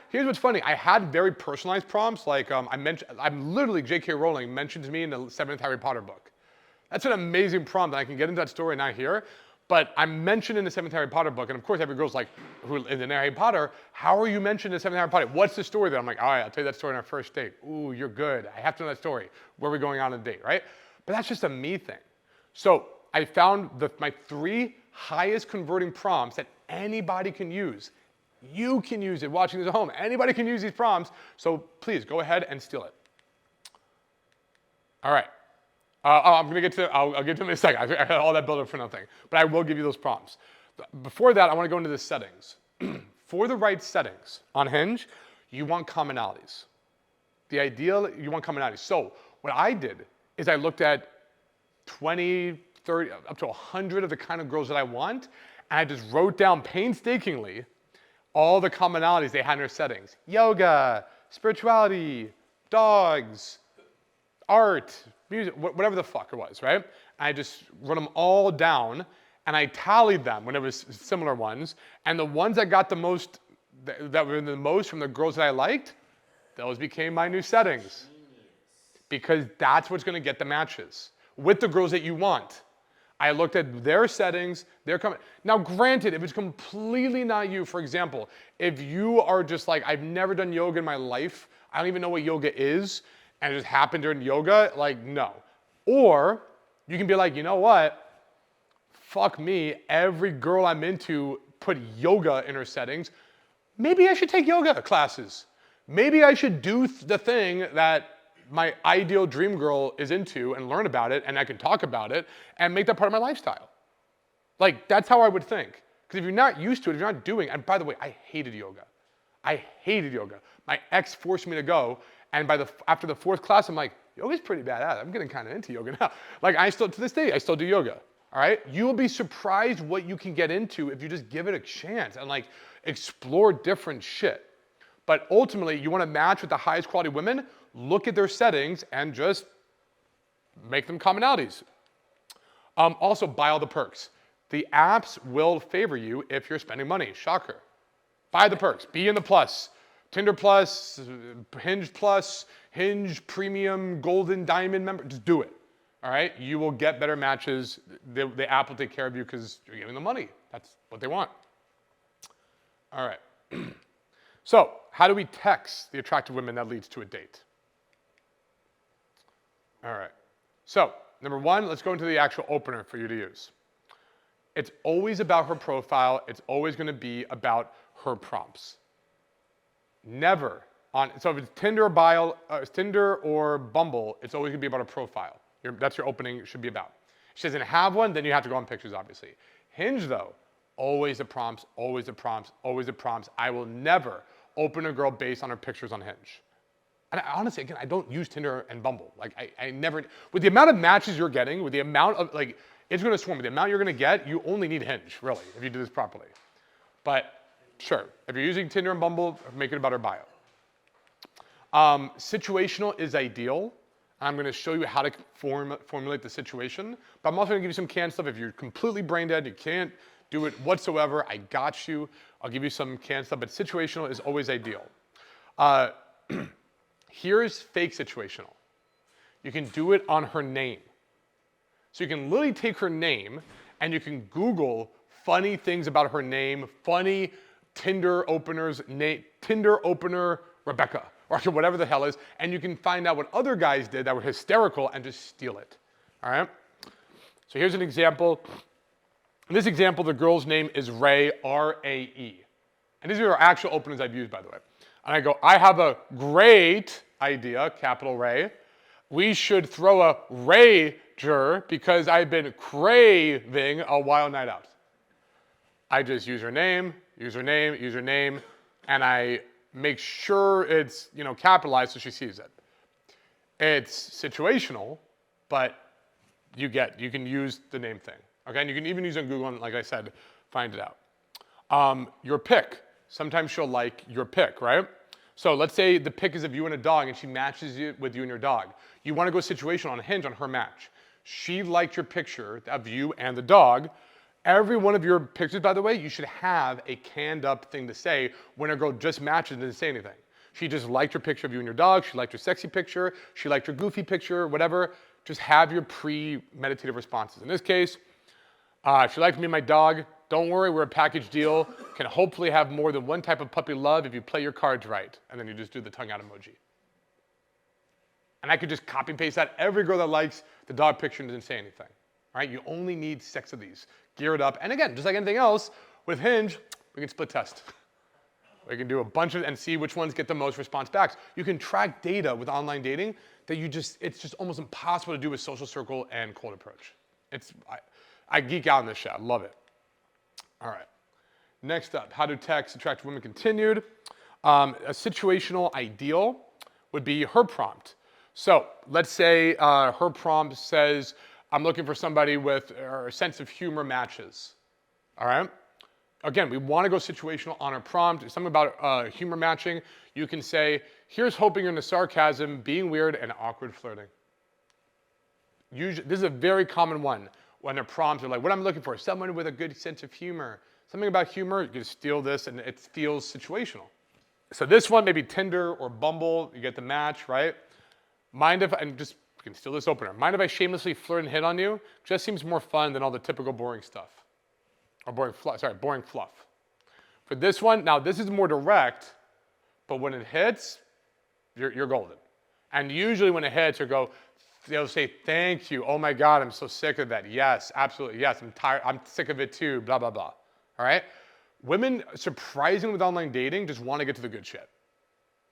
Speaker 1: Here's what's funny, I had very personalized prompts, like I'm literally J.K. Rowling mentioned to me in the 7th Harry Potter book. That's an amazing prompt, and I can get into that story not here, but I'm mentioned in the 7th Harry Potter book, and of course every girl's like, who is in Harry Potter, how are you mentioned in the 7th Harry Potter? What's the story there? I'm like, all right, I'll tell you that story on our first date. Ooh, you're good. I have to know that story. Where are we going on a date, right? But that's just a me thing. So I found my 3 highest converting prompts that anybody can use. You can use it watching this at home. Anybody can use these prompts, so please go ahead and steal it. All right. I'm gonna get to, I'll get to them in a second. I had all that build up for nothing, but I will give you those prompts. Before that, I wanna go into the settings. For the right settings on Hinge, you want commonalities. The ideal, you want commonalities. So what I did is I looked at 20, 30, up to 100 of the kind of girls that I want, and I just wrote down painstakingly all the commonalities they had in their settings. Yoga, spirituality, dogs, art, music, whatever the fuck it was, right? I just wrote them all down, and I tallied them when it was similar ones, and the ones that got the most, that were the most from the girls that I liked, those became my new settings. Because that's what's gonna get the matches with the girls that you want. I looked at their settings, their comment. Now granted, if it's completely not you, for example, if you are just like, I've never done yoga in my life, I don't even know what yoga is, and it just happened during yoga, like no. Or you can be like, you know what? Fuck me, every girl I'm into put yoga in her settings. Maybe I should take yoga classes. Maybe I should do the thing that my ideal dream girl is into and learn about it, and I can talk about it and make that part of my lifestyle. Like, that's how I would think. Because if you're not used to it, if you're not doing, and by the way, I hated yoga. I hated yoga. My ex forced me to go, and after the 4th class, I'm like, yoga's pretty badass. I'm getting kind of into yoga now. Like, to this day, I still do yoga, all right? You will be surprised what you can get into if you just give it a chance and like explore different shit. But ultimately, you want to match with the highest quality women, look at their settings and just make them commonalities. Also, buy all the perks. The apps will favor you if you're spending money. Shocker. Buy the perks. Be in the plus. Tinder Plus, Hinge Plus, Hinge Premium, Golden Diamond member. Just do it. All right? You will get better matches. The app will take care of you because you're giving them money. That's what they want. All right. So, how do we text the attractive women that leads to a date? All right. So, number 1, let's go into the actual opener for you to use. It's always about her profile. It's always going to be about her prompts. Never so if it's Tinder or Bumble, it's always going to be about a profile. That's your opening should be about. If she doesn't have one, then you have to go on pictures, obviously. Hinge, though, always the prompts, always the prompts, always the prompts. I will never open a girl based on her pictures on Hinge. And honestly, again, I don't use Tinder and Bumble. Like, I never, with the amount of matches you're getting, with the amount of, like, it's gonna swarm. With the amount you're gonna get, you only need Hinge, really, if you do this properly. But sure, if you're using Tinder and Bumble, make it about her bio. Situational is ideal. I'm gonna show you how to formulate the situation, but I'm also gonna give you some canned stuff. If you're completely brain dead, you can't do it whatsoever, I got you. I'll give you some canned stuff, but situational is always ideal. Here's fake situational. You can do it on her name. So you can literally take her name and you can Google funny things about her name, funny Tinder openers, Tinder opener Rebecca, or whatever the hell is, and you can find out what other guys did that were hysterical and just steal it. All right? So here's an example. In this example, the girl's name is Ray, R-A-E. And these are actual openers I've used, by the way. And I go, I have a great idea, capital Ray. We should throw a rager because I've been craving a wild night out. I just use her name, and I make sure it's, capitalized so she sees it. It's situational, but you can use the name thing. Okay, and you can even use it on Google and, like I said, find it out. Your pic. Sometimes she'll like your pic, right? So let's say the pic is of you and a dog and she matches it with you and your dog. You want to go situational on Hinge on her match. She liked your picture of you and the dog. Every one of your pictures, by the way, you should have a canned up thing to say when a girl just matches and doesn't say anything. She just liked your picture of you and your dog. She liked your sexy picture. She liked your goofy picture, whatever. Just have your premeditative responses. In this case, she liked me and my dog. Don't worry, we're a package deal. Can hopefully have more than one type of puppy love if you play your cards right. And then you just do the tongue out emoji. And I could just copy and paste that. Every girl that likes the dog picture and doesn't say anything. All right, you only need 6 of these. Gear it up. And again, just like anything else, with Hinge, we can split test. We can do a bunch of and see which ones get the most response backs. You can track data with online dating that it's just almost impossible to do with Social Circle and Cold Approach. I geek out on this shit. I love it. All right. Next up, how to text attractive women continued. A situational ideal would be her prompt. So let's say her prompt says, I'm looking for somebody with a sense of humor matches. All right? Again, we want to go situational on our prompt. It's something about humor matching. You can say, here's hoping you're into sarcasm, being weird, and awkward flirting. Usually, this is a very common one. When their prompts are like, what I'm looking for, someone with a good sense of humor. Something about humor, you can steal this and it feels situational. So this one, maybe Tinder or Bumble, you get the match, right? Mind if, and just, you can steal this opener. Mind if I shamelessly flirt and hit on you? Just seems more fun than all the typical boring stuff. Or boring fluff. For this one, now this is more direct, but when it hits, you're golden. And usually when it hits, they'll say, thank you. Oh my God, I'm so sick of that. Yes, absolutely. Yes, I'm tired. I'm sick of it too. Blah, blah, blah. All right? Women, surprisingly with online dating, just want to get to the good shit.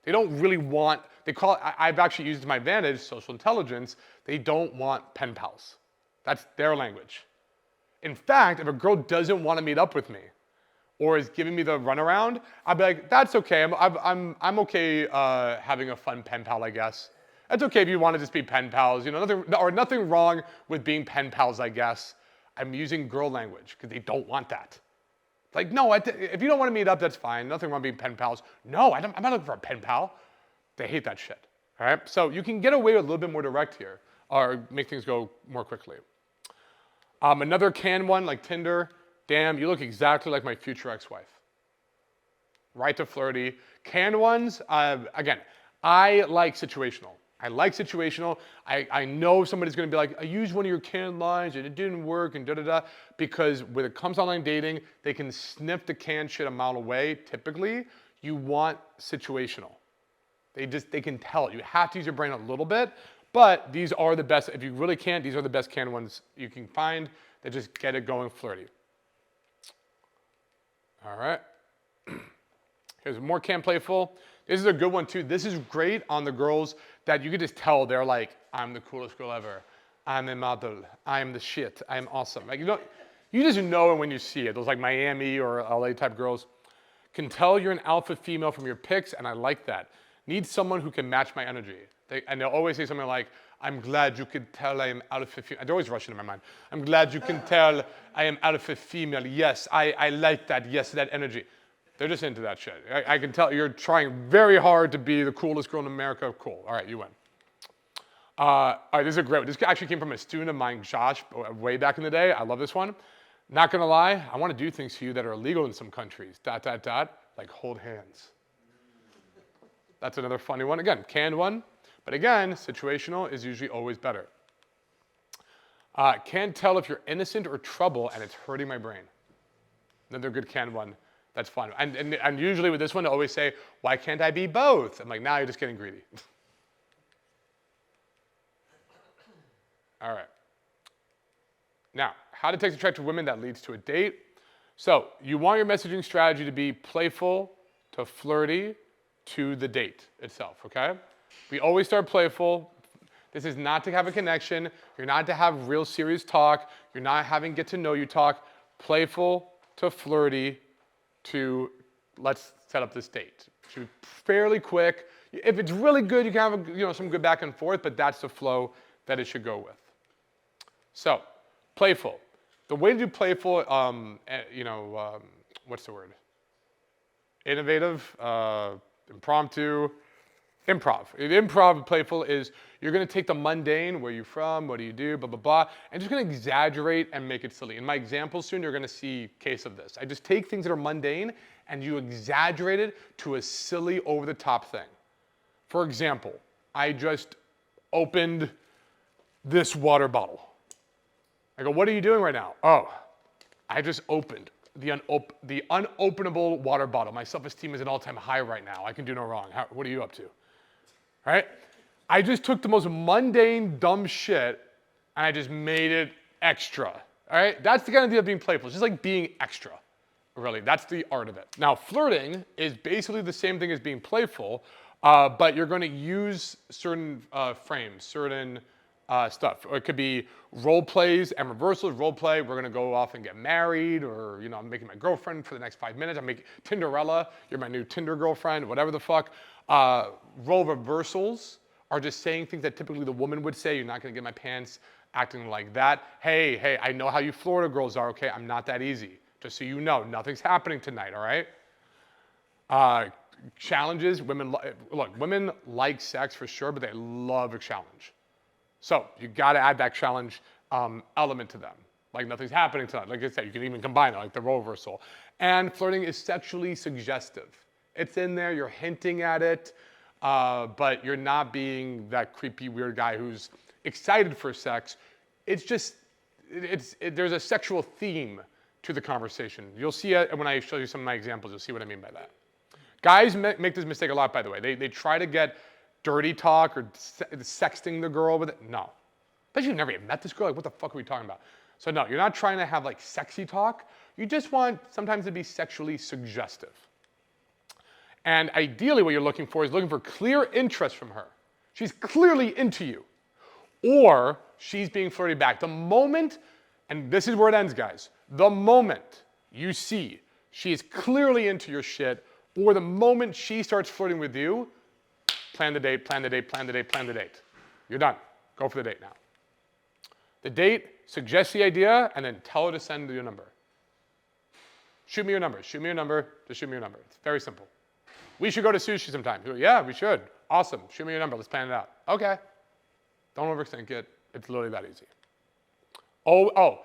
Speaker 1: They don't really want, I've actually used to my advantage, social intelligence. They don't want pen pals. That's their language. In fact, if a girl doesn't want to meet up with me or is giving me the runaround, I'll be like, that's okay. I'm okay having a fun pen pal, I guess. It's okay if you want to just be pen pals, nothing wrong with being pen pals, I guess. I'm using girl language because they don't want that. Like, no, if you don't want to meet up, that's fine. Nothing wrong being pen pals. No, I'm not looking for a pen pal. They hate that shit, all right? So you can get away with a little bit more direct here or make things go more quickly. Another canned one like Tinder, damn, you look exactly like my future ex-wife. Right to Flirty. Canned ones, again, I like situational. I know somebody's going to be like, I used one of your canned lines and it didn't work and da-da-da. Because when it comes to online dating, they can sniff the canned shit a mile away. Typically, you want situational. They can tell. You have to use your brain a little bit, but these are the best. If you really can't, these are the best canned ones you can find that just get it going flirty. All right. Here's more canned playful. This is a good one too. This is great on the girls that you can just tell they're like, I'm the coolest girl ever. I'm a model. I'm the shit. I'm awesome. Like you just know it when you see it. Those like Miami or LA type girls can tell you're an alpha female from your pics, and I like that. Need someone who can match my energy. And they'll always say something like, I'm glad you could tell I am alpha female. They're always rushing in my mind. I'm glad you can tell I am alpha female. Yes, I like that. Yes, that energy. They're just into that shit. I can tell you're trying very hard to be the coolest girl in America. Cool. All right, you win. All right, this is a great one. This actually came from a student of mine, Josh, way back in the day. I love this one. Not gonna lie, I want to do things for you that are illegal in some countries. ... Like hold hands. That's another funny one. Again, canned one. But again, situational is usually always better. Can't tell if you're innocent or trouble and it's hurting my brain. Another good canned one. That's fun. And usually with this one, I always say, why can't I be both? I'm like, now you're just getting greedy. All right. Now, how to text attractive women that leads to a date. So you want your messaging strategy to be playful to flirty to the date itself, okay? We always start playful. This is not to have a connection. You're not to have real serious talk. You're not having get to know you talk. Playful to flirty to let's set up this date. It should be fairly quick. If it's really good, you can have some good back and forth, but that's the flow that it should go with. So, playful. The way to do playful, what's the word? Innovative, impromptu, improv. Improv playful is you're gonna take the mundane, where you from, what do you do, blah, blah, blah, and just gonna exaggerate and make it silly. In my example soon, you're gonna see case of this. I just take things that are mundane and you exaggerate it to a silly, over-the-top thing. For example, I just opened this water bottle. I go, what are you doing right now? Oh, I just opened the unopenable water bottle. My self-esteem is at an all-time high right now. I can do no wrong. What are you up to? Right? I just took the most mundane, dumb shit, and I just made it extra. All right? That's the kind of deal of being playful. It's just like being extra, really. That's the art of it. Now, flirting is basically the same thing as being playful, but you're going to use certain frames, certain stuff. Or it could be role plays and reversals. Role play, we're gonna go off and get married, or I'm making my girlfriend for the next 5 minutes. I'm making Tinderella, you're my new Tinder girlfriend, whatever the fuck. Role reversals are just saying things that typically the woman would say. You're not gonna get my pants, acting like that. Hey, I know how you Florida girls are, okay? I'm not that easy. Just so you know, nothing's happening tonight, all right? Challenges, women like sex for sure, but they love a challenge. So you got to add that challenge element to them. Like nothing's happening tonight. Like I said, you can even combine it, like the role reversal. And flirting is sexually suggestive. It's in there, you're hinting at it, but you're not being that creepy, weird guy who's excited for sex. It's just, there's a sexual theme to the conversation. You'll see it when I show you some of my examples, you'll see what I mean by that. Guys make this mistake a lot, by the way. They try to get dirty talk or sexting the girl with it. No. Bet you've never even met this girl. Like, what the fuck are we talking about? So no, you're not trying to have like sexy talk. You just want sometimes to be sexually suggestive. And ideally what you're looking for is looking for clear interest from her. She's clearly into you. Or she's being flirty back. The moment, and this is where it ends, guys. The moment you see she is clearly into your shit, or the moment she starts flirting with you, plan the date, plan the date, plan the date, plan the date. You're done. Go for the date now. The date, suggest the idea, and then tell her to send your number. Shoot me your number. Shoot me your number. Just shoot me your number. It's very simple. We should go to sushi sometime. Yeah, we should. Awesome. Shoot me your number. Let's plan it out. Okay. Don't overthink it. It's literally that easy. Oh.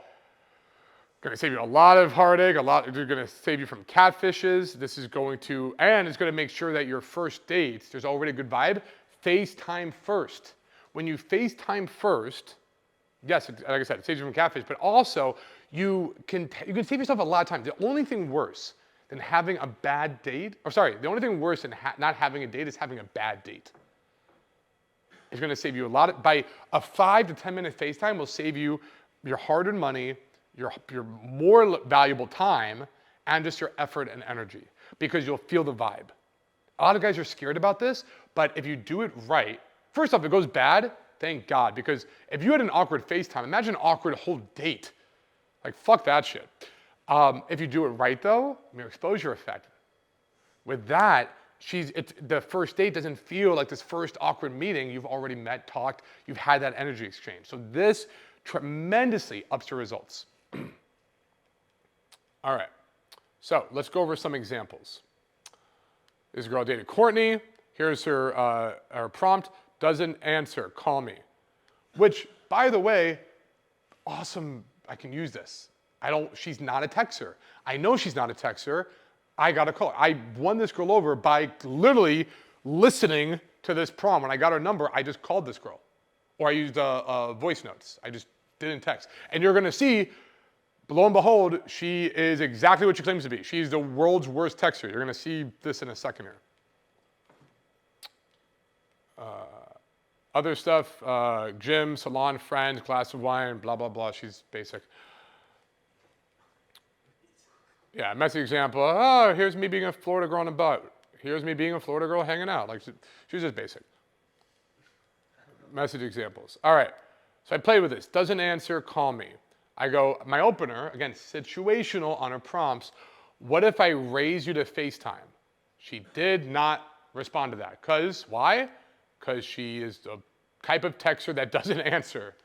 Speaker 1: Going to save you a lot of heartache. They're going to save you from catfishes. This is going to, and it's going to make sure that your first dates, there's already a good vibe. FaceTime first. When you FaceTime first, yes, like I said, it saves you from catfish, but also you can save yourself a lot of time. The only thing worse than having a bad date, the only thing worse than not having a date is having a bad date. It's going to save you by a 5 to 10 minute FaceTime will save you your hard-earned money, your more valuable time, and just your effort and energy, because you'll feel the vibe. A lot of guys are scared about this, but if you do it right, first off, if it goes bad, thank God, because if you had an awkward FaceTime, imagine an awkward whole date. Like, fuck that shit. If you do it right, though, your exposure effect. With that, the first date doesn't feel like this first awkward meeting. You've already met, talked, you've had that energy exchange. So this tremendously ups your results. All right, so let's go over some examples. This girl dated Courtney. Here's her prompt. Doesn't answer, call me. Which, by the way, awesome, I can use this. She's not a texter. I know she's not a texter. I got a call. I won this girl over by literally listening to this prompt. When I got her number, I just called this girl. Or I used voice notes. I just didn't text. And you're gonna see, lo and behold, she is exactly what she claims to be. She's the world's worst texter. You're gonna see this in a second here. Other stuff, gym, salon, friend, glass of wine, blah, blah, blah. She's basic. Yeah, messy example. Oh, here's me being a Florida girl on a boat. Here's me being a Florida girl hanging out. Like, she's just basic. Message examples. All right, so I played with this. Doesn't answer, call me. I go, my opener, again, situational on her prompts. What if I raise you to FaceTime? She did not respond to that. Why? Because she is the type of texter that doesn't answer.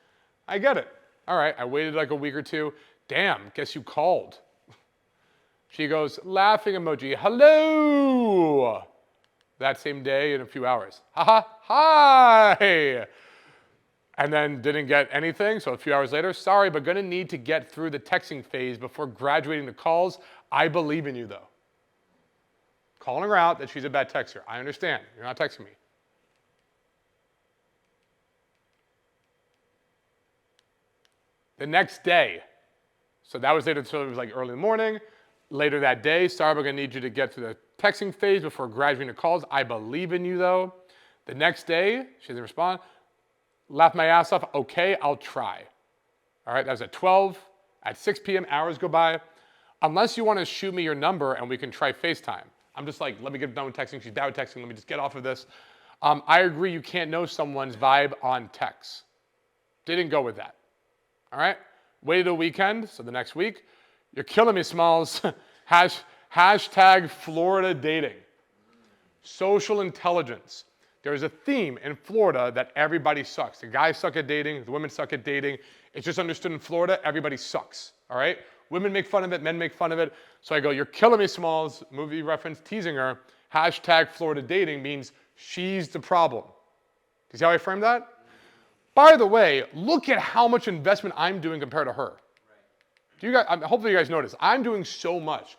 Speaker 1: I get it. All right, I waited like a week or two. Damn, guess you called. She goes, laughing emoji, hello. That same day in a few hours. Haha, hi. And then didn't get anything, so a few hours later, sorry, but gonna need to get through the texting phase before graduating to calls. I believe in you though. Calling her out that she's a bad texter. I understand, you're not texting me. The next day, so that was later, so it was like early in the morning. Later that day, sorry, but I'm gonna need you to get to the texting phase before graduating to calls. I believe in you though. The next day, she didn't respond. Laughed my ass off, okay, I'll try. All right, that was at 12. At 6 p.m., hours go by. Unless you wanna shoot me your number and we can try FaceTime. I'm just like, let me get done with texting. She's down with texting, let me just get off of this. I agree you can't know someone's vibe on text. Didn't go with that. All right, waited a weekend, so the next week, you're killing me, Smalls. Hashtag Florida dating. Social intelligence. There's a theme in Florida that everybody sucks. The guys suck at dating, the women suck at dating. It's just understood in Florida, everybody sucks, all right? Women make fun of it, men make fun of it. So I go, you're killing me, Smalls, movie reference, teasing her. Hashtag Florida dating means she's the problem. Do you see how I framed that? By the way, look at how much investment I'm doing compared to her. Do you guys, hopefully you guys notice, I'm doing so much.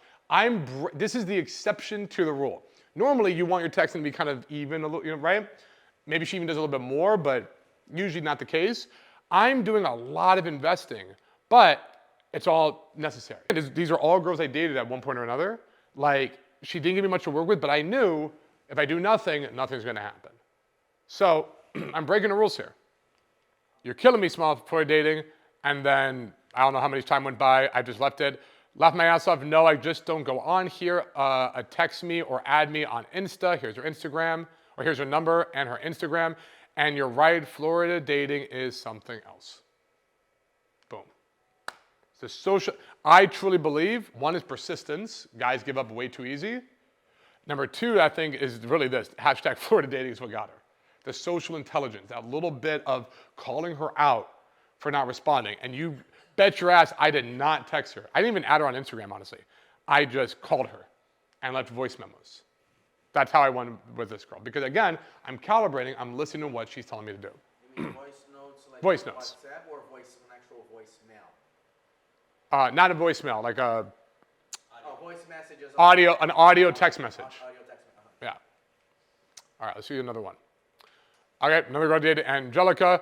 Speaker 1: This is the exception to the rule. Normally you want your texting to be kind of even, a little, right? Maybe she even does a little bit more, but usually not the case. I'm doing a lot of investing, but it's all necessary. These are all girls I dated at one point or another. Like, she didn't give me much to work with, but I knew if I do nothing, nothing's gonna happen. So I'm breaking the rules here. You're killing me, Small, before dating, and then I don't know how many time went by, I just left it. Laughed my ass off, no, I just don't go on here. Text me or add me on Insta, here's her Instagram, or here's her number and her Instagram. And you're right, Florida dating is something else. Boom. The social, I truly believe, one is persistence, guys give up way too easy. Number two, I think, is really this, hashtag Florida dating is what got her. The social intelligence, that little bit of calling her out for not responding. And you bet your ass I did not text her. I didn't even add her on Instagram, honestly. I just called her and left voice memos. That's how I went with this girl. Because again, I'm calibrating, I'm listening to what she's telling me to do.
Speaker 2: You mean voice notes like
Speaker 1: Voice notes.
Speaker 2: WhatsApp or an actual voicemail?
Speaker 1: Not a voicemail, like a
Speaker 2: Voice messages.
Speaker 1: an audio text message.
Speaker 2: Audio text message.
Speaker 1: Yeah. All right, let's see another one. Okay, another girl dated Angelica.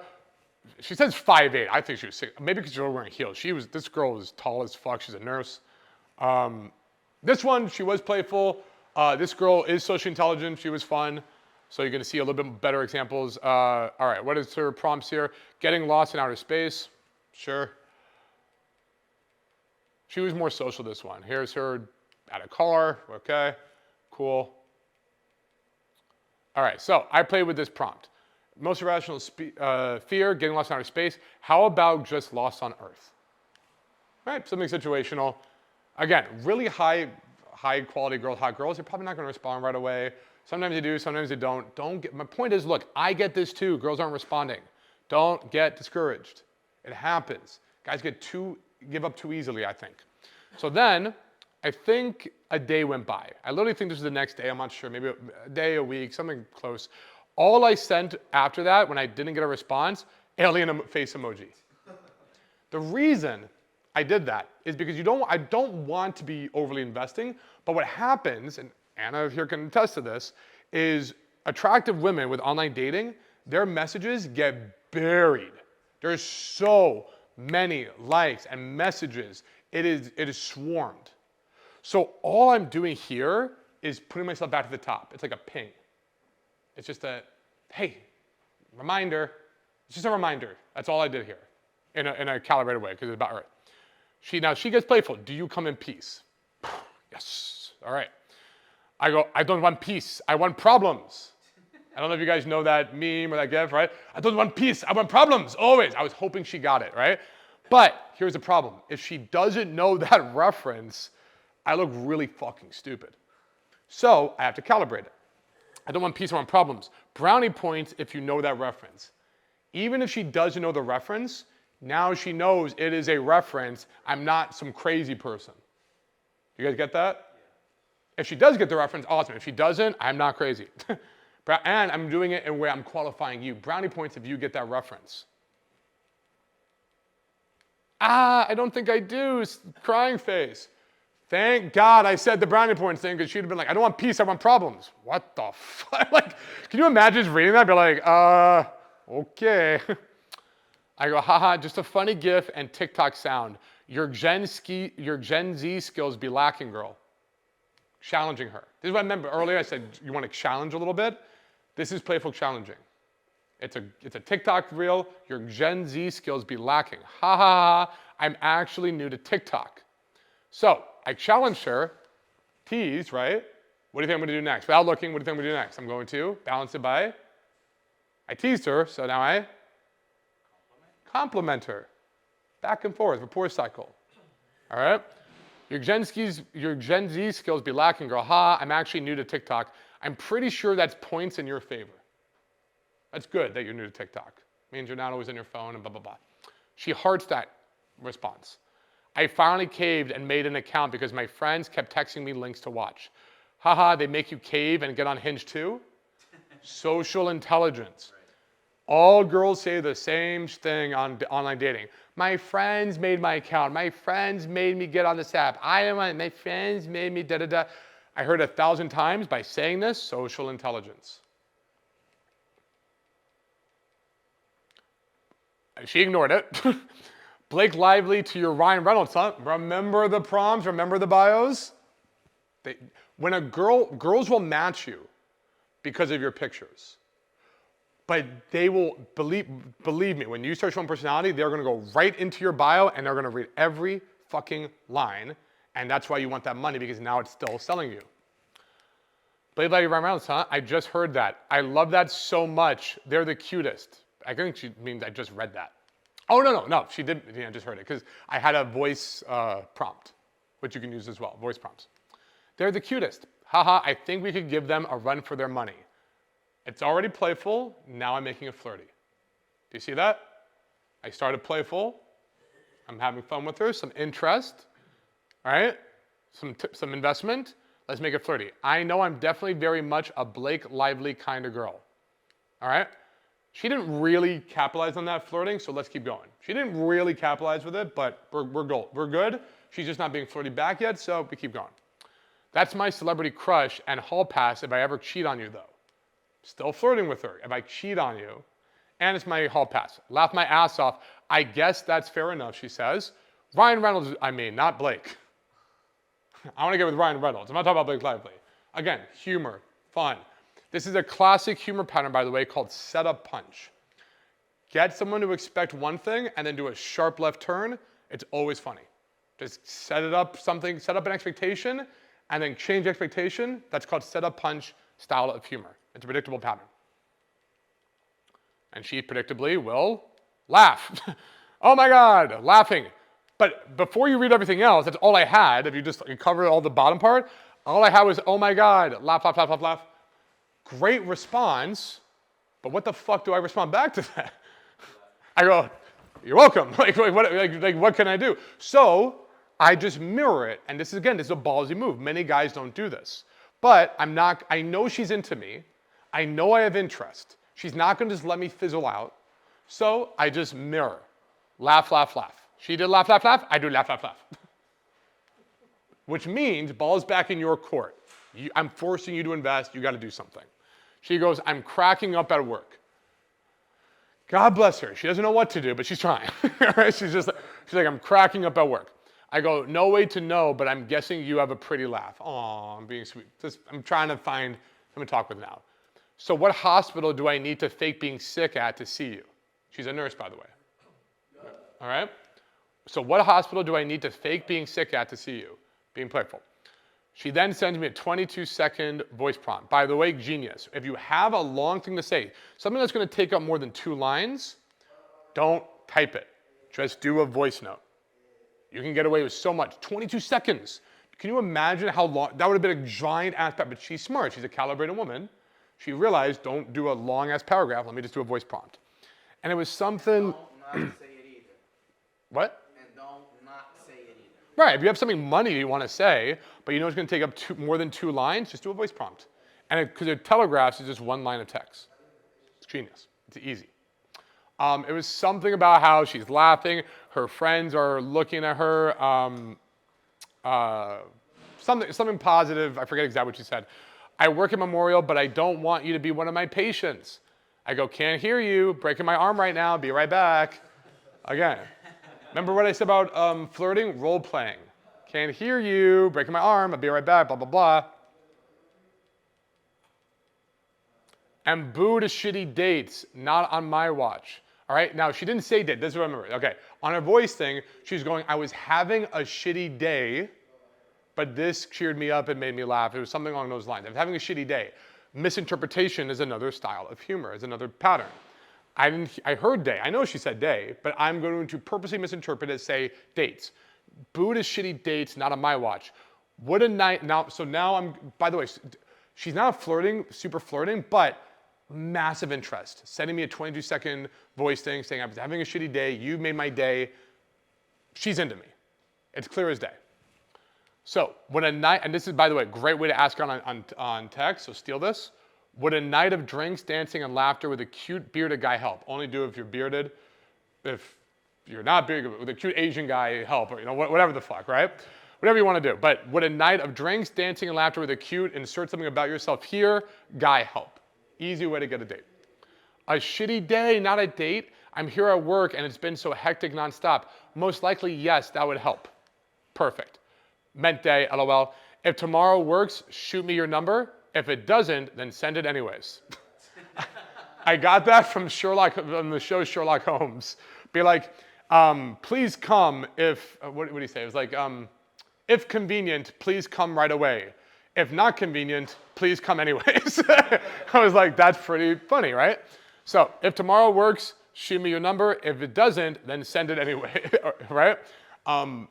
Speaker 1: She says 5'8". I think she was 6. Maybe because she was wearing heels. This girl was tall as fuck. She's a nurse. This one, she was playful. This girl is socially intelligent. She was fun. So you're going to see a little bit better examples. All right, what is her prompts here? Getting lost in outer space. Sure. She was more social, this one. Here's her at a car. Okay, cool. All right, so I played with this prompt. Most irrational fear, getting lost in outer space. How about just lost on Earth? Right, something situational. Again, really high quality girls, hot girls, they're probably not gonna respond right away. Sometimes they do, sometimes they don't. My point is, look, I get this too. Girls aren't responding. Don't get discouraged. It happens. Guys give up too easily, I think. So then, I think a day went by. I literally think this was the next day, I'm not sure, maybe a day, a week, something close. All I sent after that, when I didn't get a response, alien face emoji. The reason I did that is because I don't want to be overly investing, but what happens, and Anna here can attest to this, is attractive women with online dating, their messages get buried. There's so many likes and messages. It is swarmed. So all I'm doing here is putting myself back to the top. It's like a ping. It's just a, hey, reminder. It's just a reminder. That's all I did here in a calibrated way because it's about her. She gets playful. Do you come in peace? Yes. All right. I go, I don't want peace. I want problems. I don't know if you guys know that meme or that gif, right? I don't want peace. I want problems, always. I was hoping she got it, right? But here's the problem. If she doesn't know that reference, I look really fucking stupid. So I have to calibrate it. I don't want peace, I want problems. Brownie points if you know that reference. Even if she doesn't know the reference, now she knows it is a reference. I'm not some crazy person. You guys get that? Yeah. If she does get the reference, awesome. If she doesn't, I'm not crazy. And I'm doing it in a way I'm qualifying you. Brownie points if you get that reference. I don't think I do. Crying face. Thank God I said the brownie points thing because she'd have been like, I don't want peace, I want problems. What the fuck? Like, can you imagine just reading that and be like, okay. I go, haha, just a funny GIF and TikTok sound. Your Gen Z skills be lacking, girl. Challenging her. This is what I remember earlier. I said, you want to challenge a little bit? This is playful challenging. It's a TikTok reel. Your Gen Z skills be lacking. Ha ha ha. I'm actually new to TikTok. So I challenged her, tease, right? What do you think I'm going to do next? Without looking, what do you think I'm going to do next? I'm going to balance it by, I teased her, so now I compliment her. Back and forth, rapport cycle. All right? Your Gen Z skills be lacking, girl. Ha, I'm actually new to TikTok. I'm pretty sure that's points in your favor. That's good that you're new to TikTok. Means you're not always on your phone and blah, blah, blah. She hearts that response. I finally caved and made an account because my friends kept texting me links to watch. Haha, they make you cave and get on Hinge too? Social intelligence. All girls say the same thing on online dating. My friends made my account. My friends made me get on this app. My friends made me da-da-da. I heard 1,000 times by saying this, social intelligence. She ignored it. Blake Lively to your Ryan Reynolds, huh? Remember the prompts, remember the bios? Girls will match you because of your pictures. But they will, believe me, when you start showing personality, they're gonna go right into your bio and they're gonna read every fucking line. And that's why you want that money, because now it's still selling you. Blake Lively, Ryan Reynolds, huh? I just heard that. I love that so much. They're the cutest. I think she means I just read that. Oh, no, she did, I just heard it, because I had a voice prompt, which you can use as well, voice prompts. They're the cutest. Haha, I think we could give them a run for their money. It's already playful, now I'm making it flirty. Do you see that? I started playful, I'm having fun with her, some interest, all right? Some investment, let's make it flirty. I know I'm definitely very much a Blake Lively kind of girl, all right? She didn't really capitalize on that flirting, so let's keep going. She didn't really capitalize with it, but we're good. She's just not being flirty back yet, so we keep going. That's my celebrity crush and hall pass if I ever cheat on you, though. Still flirting with her if I cheat on you, and it's my hall pass. Laugh my ass off. I guess that's fair enough, she says. Ryan Reynolds, not Blake. I want to get with Ryan Reynolds. I'm not talking about Blake Lively. Again, humor, fun. This is a classic humor pattern, by the way, called setup punch. Get someone to expect one thing and then do a sharp left turn. It's always funny. Just set up an expectation and then change expectation. That's called setup punch style of humor. It's a predictable pattern. And she predictably will laugh. Oh my God, laughing. But before you read everything else, that's all I had. If you cover all the bottom part, all I had was, oh my God, laugh, laugh, laugh, laugh, laugh. Great response, but what the fuck do I respond back to that? I go, you're welcome. What can I do? So I just mirror it, and this is a ballsy move. Many guys don't do this. But I know she's into me. I know I have interest. She's not gonna just let me fizzle out. So I just mirror. Laugh, laugh, laugh. She did laugh, laugh, laugh. I do laugh, laugh, laugh. Which means ball's back in your court. I'm forcing you to invest. You got to do something. She goes, I'm cracking up at work. God bless her. She doesn't know what to do, but she's trying. Right? She's like, I'm cracking up at work. I go, no way to know, but I'm guessing you have a pretty laugh. Aw, I'm being sweet. I'm trying to find someone to talk with now. So what hospital do I need to fake being sick at to see you? She's a nurse, by the way. All right? So what hospital do I need to fake being sick at to see you? Being playful. She then sends me a 22-second voice prompt. By the way, genius. If you have a long thing to say, something that's going to take up more than 2 lines, don't type it. Just do a voice note. You can get away with so much. 22 seconds. Can you imagine how long? That would have been a giant aspect, but she's smart. She's a calibrated woman. She realized, don't do a long-ass paragraph. Let me just do a voice prompt. And it was something...
Speaker 2: Don't not say it either.
Speaker 1: What?
Speaker 2: And don't not say it either.
Speaker 1: Right, if you have something money you want to say, but you know it's going to take up more than 2 lines, just do a voice prompt. And because it telegraphs is just 1 line of text. It's genius. It's easy. It was something about how she's laughing, her friends are looking at her, something positive, I forget exactly what she said. I work at Memorial, but I don't want you to be one of my patients. I go, can't hear you, breaking my arm right now, be right back. Again, remember what I said about flirting? Role playing. Can't hear you, breaking my arm, I'll be right back, blah, blah, blah. And boo to shitty dates, not on my watch. All right, now she didn't say date, this is what I remember. Okay, on her voice thing, she's going, I was having a shitty day, but this cheered me up and made me laugh. It was something along those lines. I was having a shitty day. Misinterpretation is another style of humor, is another pattern. I heard day, I know she said day, but I'm going to purposely misinterpret it, say dates. Boo to shitty dates, not on my watch. What a night, now I'm, by the way, she's not flirting, super flirting, but massive interest. Sending me a 22-second voice thing saying, I was having a shitty day, you made my day. She's into me. It's clear as day. So, would a night, and this is, by the way, a great way to ask on text, so steal this. Would a night of drinks, dancing, and laughter with a cute bearded guy help? Only do if you're bearded. If you're not bearded, with a cute Asian guy help, or whatever the fuck, right? Whatever you want to do. But would a night of drinks, dancing, and laughter with a cute, insert something about yourself here, guy help? Easy way to get a date. A shitty day, not a date. I'm here at work and it's been so hectic nonstop. Most likely, yes, that would help. Perfect. Meant day, LOL. If tomorrow works, shoot me your number. If it doesn't, then send it anyways. I got that from the show Sherlock Holmes. Be like, please come if, what did he say? It was like, if convenient, please come right away. If not convenient, please come anyways. I was like, that's pretty funny, right? So if tomorrow works, shoot me your number. If it doesn't, then send it anyway, right?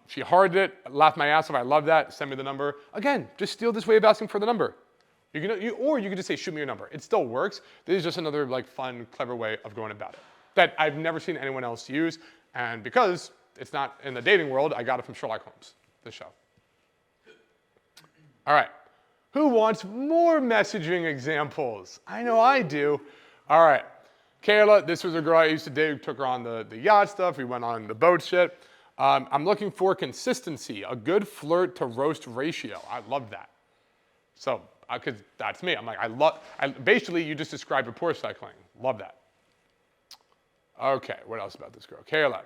Speaker 1: She hearted it, laughed my ass off. I love that. Send me the number. Again, just steal this way of asking for the number. Or you could just say, shoot me your number. It still works. This is just another like fun, clever way of going about it that I've never seen anyone else use. And because it's not in the dating world, I got it from Sherlock Holmes, this show. All right. Who wants more messaging examples? I know I do. All right. Kayla, this was a girl I used to date. We took her on the yacht stuff. We went on the boat shit. I'm looking for consistency, a good flirt to roast ratio. I love that. So, because that's me. I'm like, basically, you just described rapport cycling. Love that. Okay, what else about this girl? Kayla.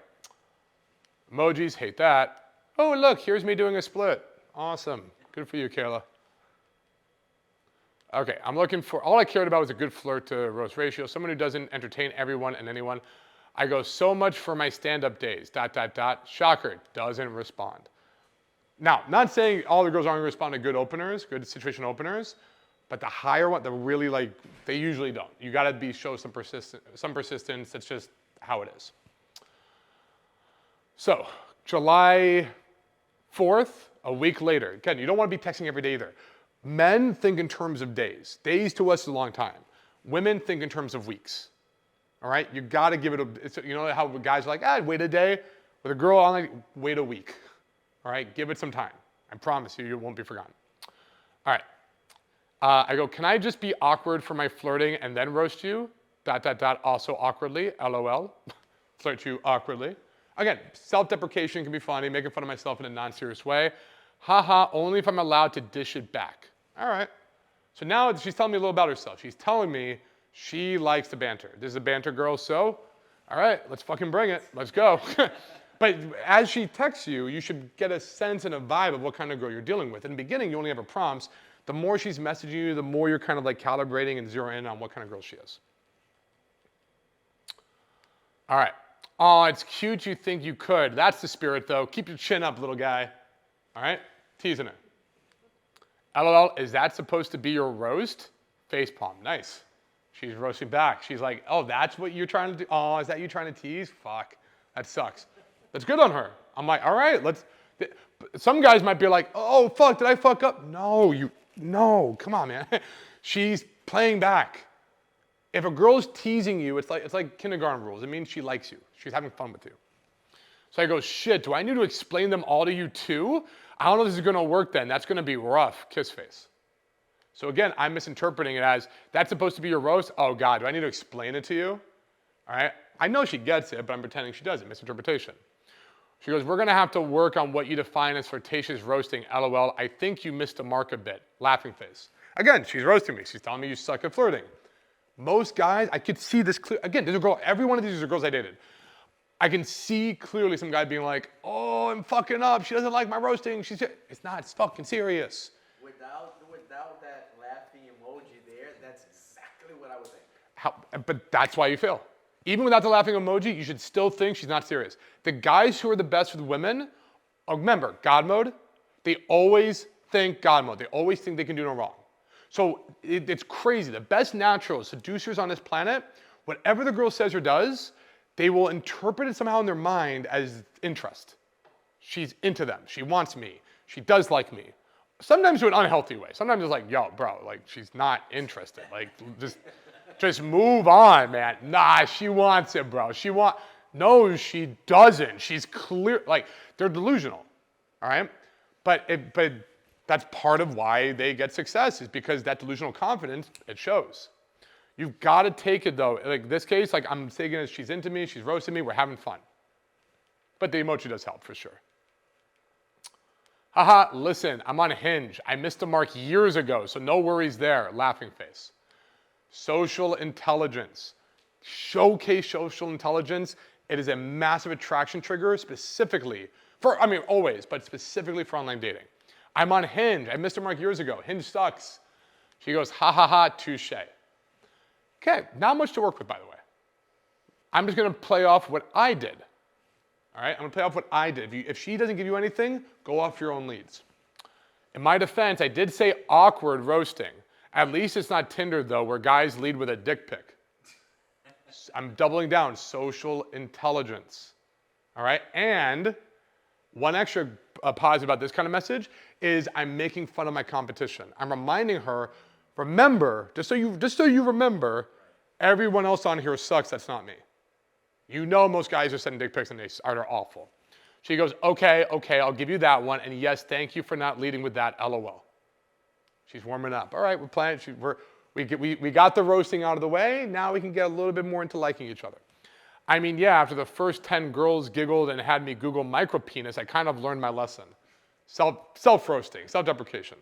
Speaker 1: Emojis, hate that. Oh, look, here's me doing a split. Awesome. Good for you, Kayla. Okay, I'm looking for, all I cared about was a good flirt to roast ratio, someone who doesn't entertain everyone and anyone. I go, so much for my stand-up days, ... Shocker, doesn't respond. Now, not saying all the girls aren't going to respond to good openers, good situation openers, but the higher one, the really like, they usually don't. You got to show some persistence. That's just how it is. So, July 4th, a week later. Again, you don't want to be texting every day either. Men think in terms of days. Days to us is a long time. Women think in terms of weeks. All right? You got to give it you know how guys are like, wait a day? With a girl, I'll like, wait a week. All right? Give it some time. I promise you, you won't be forgotten. All right. I go, can I just be awkward for my flirting and then roast you? ... Also awkwardly, LOL. Flirt you awkwardly. Again, self-deprecation can be funny, making fun of myself in a non-serious way. Haha, only if I'm allowed to dish it back. All right. So now she's telling me a little about herself. She's telling me she likes to banter. This is a banter girl, so all right, let's fucking bring it. Let's go. But as she texts you, you should get a sense and a vibe of what kind of girl you're dealing with. In the beginning, you only have her prompts. The more she's messaging you, the more you're kind of like calibrating and zeroing in on what kind of girl she is. All right. Oh, it's cute you think you could. That's the spirit, though. Keep your chin up, little guy. All right? Teasing her. LOL, is that supposed to be your roast? Facepalm. Nice. She's roasting back. She's like, oh, that's what you're trying to do? Oh, is that you trying to tease? Fuck. That sucks. That's good on her. I'm like, all right, let's. Some guys might be like, oh, fuck, did I fuck up? No, come on, man. She's playing back. If a girl's teasing you, it's like kindergarten rules. It means she likes you. She's having fun with you. So I go, shit, do I need to explain them all to you too? I don't know if this is gonna work then. That's gonna be rough, kiss face. So again, I'm misinterpreting it as, that's supposed to be your roast? Oh God, do I need to explain it to you? All right, I know she gets it, but I'm pretending she doesn't, misinterpretation. She goes, we're gonna have to work on what you define as flirtatious roasting, LOL. I think you missed the mark a bit, laughing face. Again, she's roasting me. She's telling me you suck at flirting. Most guys, I could see this clear. Again, there's a girl, every one of these are girls I dated. I can see clearly some guy being like, oh, I'm fucking up. She doesn't like my roasting. It's not, it's fucking serious.
Speaker 2: Without that laughing emoji there, that's exactly what I would think.
Speaker 1: But that's why you fail. Even without the laughing emoji, you should still think she's not serious. The guys who are the best with women, remember, God mode, they always think God mode. They always think they can do no wrong. So it's crazy. The best natural seducers on this planet, whatever the girl says or does, they will interpret it somehow in their mind as interest. She's into them. She wants me. She does like me. Sometimes in an unhealthy way. Sometimes it's like, yo, bro, like she's not interested. Like just move on, man. Nah, she wants it, bro. No, she doesn't. She's clear, like they're delusional, all right? But that's part of why they get success is because that delusional confidence, it shows. You've got to take it though. Like this case, like I'm taking it, she's into me, she's roasting me, we're having fun. But the emoji does help for sure. Haha, listen, I'm on Hinge. I missed the mark years ago, so no worries there, laughing face. Social intelligence. Showcase social intelligence. It is a massive attraction trigger specifically for, always, but specifically for online dating. I'm on Hinge. I missed the mark years ago. Hinge sucks. She goes, ha ha ha, touche. Okay, not much to work with, by the way. I'm just gonna play off what I did. All right, I'm gonna play off what I did. If she doesn't give you anything, go off your own leads. In my defense, I did say awkward roasting. At least it's not Tinder though, where guys lead with a dick pic. I'm doubling down, social intelligence. All right, and one extra positive about this kind of message is I'm making fun of my competition. I'm reminding her, remember, just so you remember, everyone else on here sucks, that's not me. You know most guys are sending dick pics and they're awful. She goes, okay, I'll give you that one, and yes, thank you for not leading with that, LOL. She's warming up. All right, we're playing, we got the roasting out of the way, now we can get a little bit more into liking each other. Yeah, after the first 10 girls giggled and had me Google micropenis, I kind of learned my lesson. Self-roasting, self-deprecation,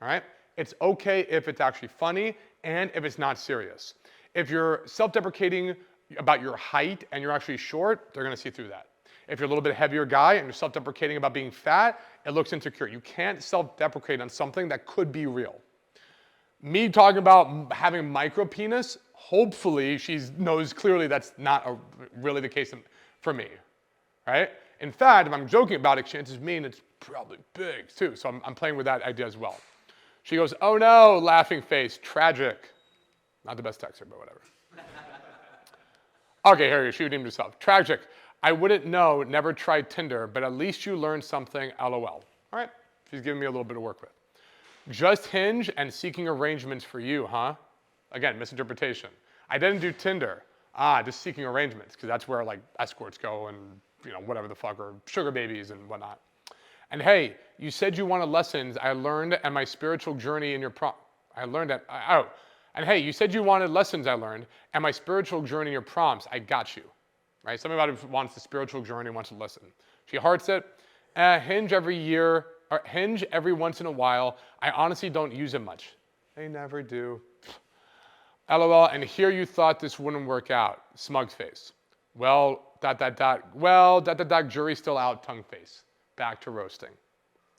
Speaker 1: all right? It's okay if it's actually funny and if it's not serious. If you're self-deprecating about your height and you're actually short, they're gonna see through that. If you're a little bit heavier guy and you're self-deprecating about being fat, it looks insecure. You can't self-deprecate on something that could be real. Me talking about having micropenis, hopefully she knows clearly that's not really the case for me, right? In fact, if I'm joking about it, chances mean it's probably big too. So I'm playing with that idea as well. She goes, oh no, laughing face, tragic. Not the best texter, but whatever. Okay, here you shooting yourself. Tragic. I wouldn't know, never tried Tinder, but at least you learned something, LOL. All right, she's giving me a little bit of work with. Just Hinge and seeking arrangements for you, huh? Again, misinterpretation. I didn't do Tinder. Just seeking arrangements, because that's where like escorts go and whatever the fuck, or sugar babies and whatnot. And hey, you said you wanted lessons. I learned at my spiritual journey in your And hey, you said you wanted lessons I learned and my spiritual journey or prompts. I got you, right? Something about it wants the spiritual journey, wants to listen. She hearts it. Hinge every year, or Hinge every once in a while. I honestly don't use it much. They never do. LOL, and here you thought this wouldn't work out. Smug face. Well, ... Well, ... Jury's still out, tongue face. Back to roasting.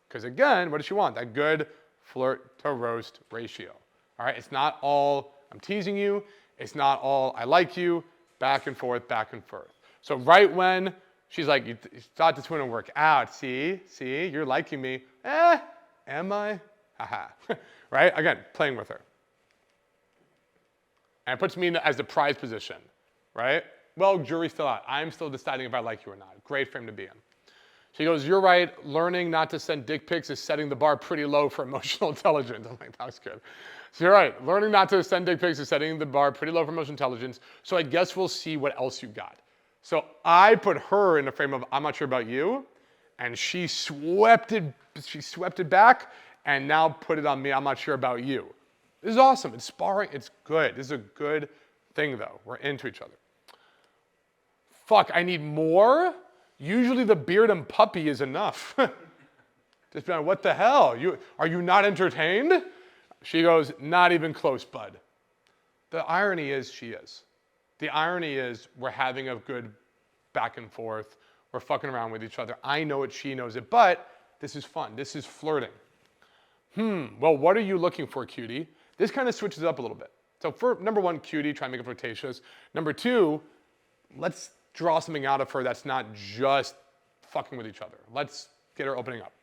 Speaker 1: Because again, what does she want? That good flirt to roast ratio. All right, it's not all I'm teasing you. It's not all I like you. Back and forth, back and forth. So right when she's like, you thought this wouldn't work out. See, you're liking me. Am I? Haha. Right? Again, playing with her. And it puts me as the prize position, right? Well, jury's still out. I'm still deciding if I like you or not. Great frame to be in. She goes, you're right. Learning not to send dick pics is setting the bar pretty low for emotional intelligence. I'm like, that was good. So you're right. Learning not to send dick pics is setting the bar pretty low for emotional intelligence. So I guess we'll see what else you got. So I put her in a frame of, I'm not sure about you. And she swept it back and now put it on me. I'm not sure about you. This is awesome. It's sparring. It's good. This is a good thing though. We're into each other. Fuck, I need more? Usually the beard and puppy is enough. Just be like, what the hell? Are you not entertained? She goes, not even close, bud. The irony is she is. The irony is we're having a good back and forth. We're fucking around with each other. I know it, she knows it, but this is fun. This is flirting. Well, what are you looking for, cutie? This kind of switches up a little bit. So for number one, cutie, try and make it flirtatious. Number two, let's draw something out of her that's not just fucking with each other. Let's get her opening up.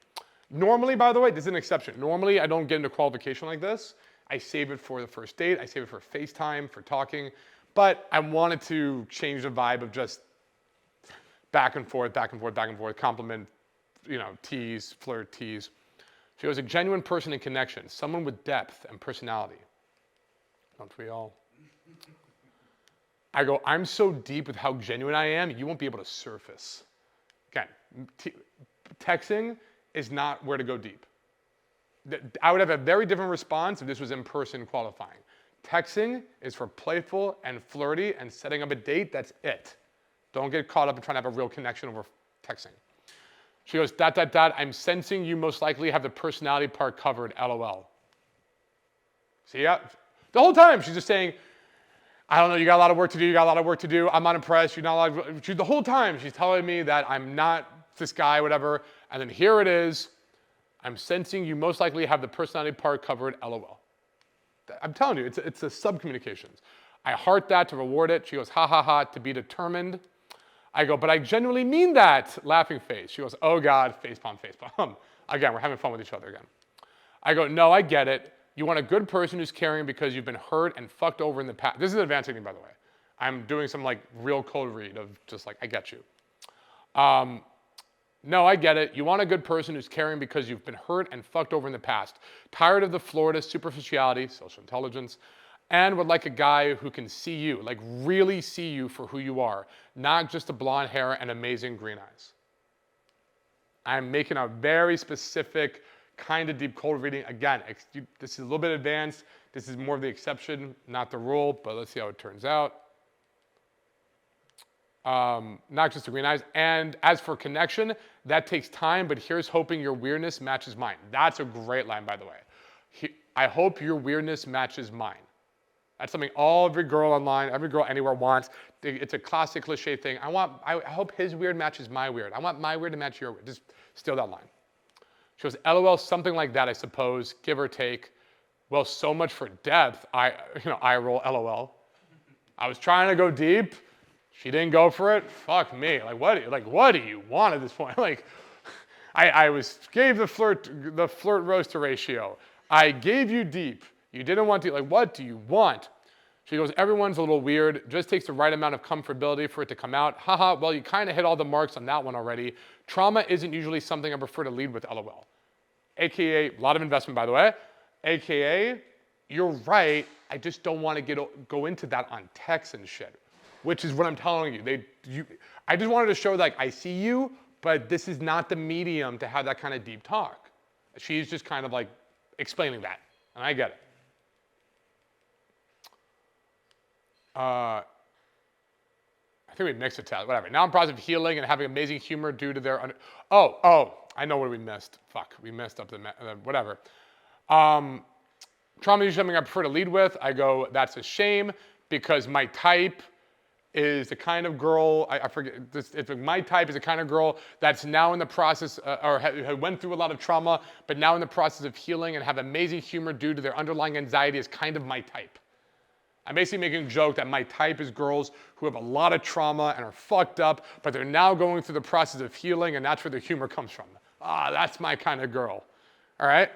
Speaker 1: Normally, by the way, this is an exception. Normally, I don't get into qualification like this. I save it for the first date. I save it for FaceTime, for talking. But I wanted to change the vibe of just back and forth, back and forth, back and forth, compliment, tease, flirt, tease. She was a genuine person in connection, someone with depth and personality. Don't we all? I go, I'm so deep with how genuine I am, you won't be able to surface. Again, texting is not where to go deep. I would have a very different response if this was in person qualifying. Texting is for playful and flirty and setting up a date, that's it. Don't get caught up in trying to have a real connection over texting. She goes, ... I'm sensing you most likely have the personality part covered, LOL. See, yeah, the whole time she's just saying, I don't know, you got a lot of work to do, I'm not impressed, you're not allowed, the whole time she's telling me that I'm not this guy, whatever, and then here it is, I'm sensing you most likely have the personality part covered, LOL. I'm telling you, it's a sub-communications. I heart that to reward it. She goes, ha ha ha, to be determined. I go, but I genuinely mean that, laughing face. She goes, oh God, facepalm. Again, we're having fun with each other again. I go, no, I get it. You want a good person who's caring because you've been hurt and fucked over in the past. This is advanced reading, by the way. I'm doing some real cold read of just I get you. No, I get it. You want a good person who's caring because you've been hurt and fucked over in the past. Tired of the Florida superficiality, social intelligence, and would like a guy who can see you, really see you for who you are, not just the blonde hair and amazing green eyes. I'm making a very specific kind of deep cold reading. Again, this is a little bit advanced. This is more of the exception, not the rule, but let's see how it turns out. Not just the green eyes. And as for connection, that takes time, but here's hoping your weirdness matches mine. That's a great line, by the way. I hope your weirdness matches mine. That's something every girl online, every girl anywhere wants. It's a classic cliche thing. I hope his weird matches my weird. I want my weird to match your weird. Just steal that line. She goes, LOL, something like that, I suppose, give or take. Well, so much for depth. I roll, LOL. I was trying to go deep. She didn't go for it. Fuck me. What do you want at this point? I gave the flirt roaster ratio. I gave you deep. You didn't want to. What do you want? She goes, everyone's a little weird. Just takes the right amount of comfortability for it to come out. Haha, well, you kind of hit all the marks on that one already. Trauma isn't usually something I prefer to lead with, LOL. AKA, a lot of investment, by the way. AKA, you're right. I just don't want to go into that on text and shit, which is what I'm telling you. I just wanted to show I see you, but this is not the medium to have that kind of deep talk. She's just kind of explaining that, and I get it. I think we mixed the test, whatever. Now I'm in process of healing and having amazing humor due to their, I know what we missed. Fuck, we messed up the, whatever. Trauma is something I prefer to lead with. I go, that's a shame because my type is the kind of girl, I forget, this, my type is the kind of girl that's now in the process, or went through a lot of trauma, but now in the process of healing and have amazing humor due to their underlying anxiety is kind of my type. I'm basically making a joke that my type is girls who have a lot of trauma and are fucked up, but they're now going through the process of healing, and that's where the humor comes from. That's my kind of girl, all right?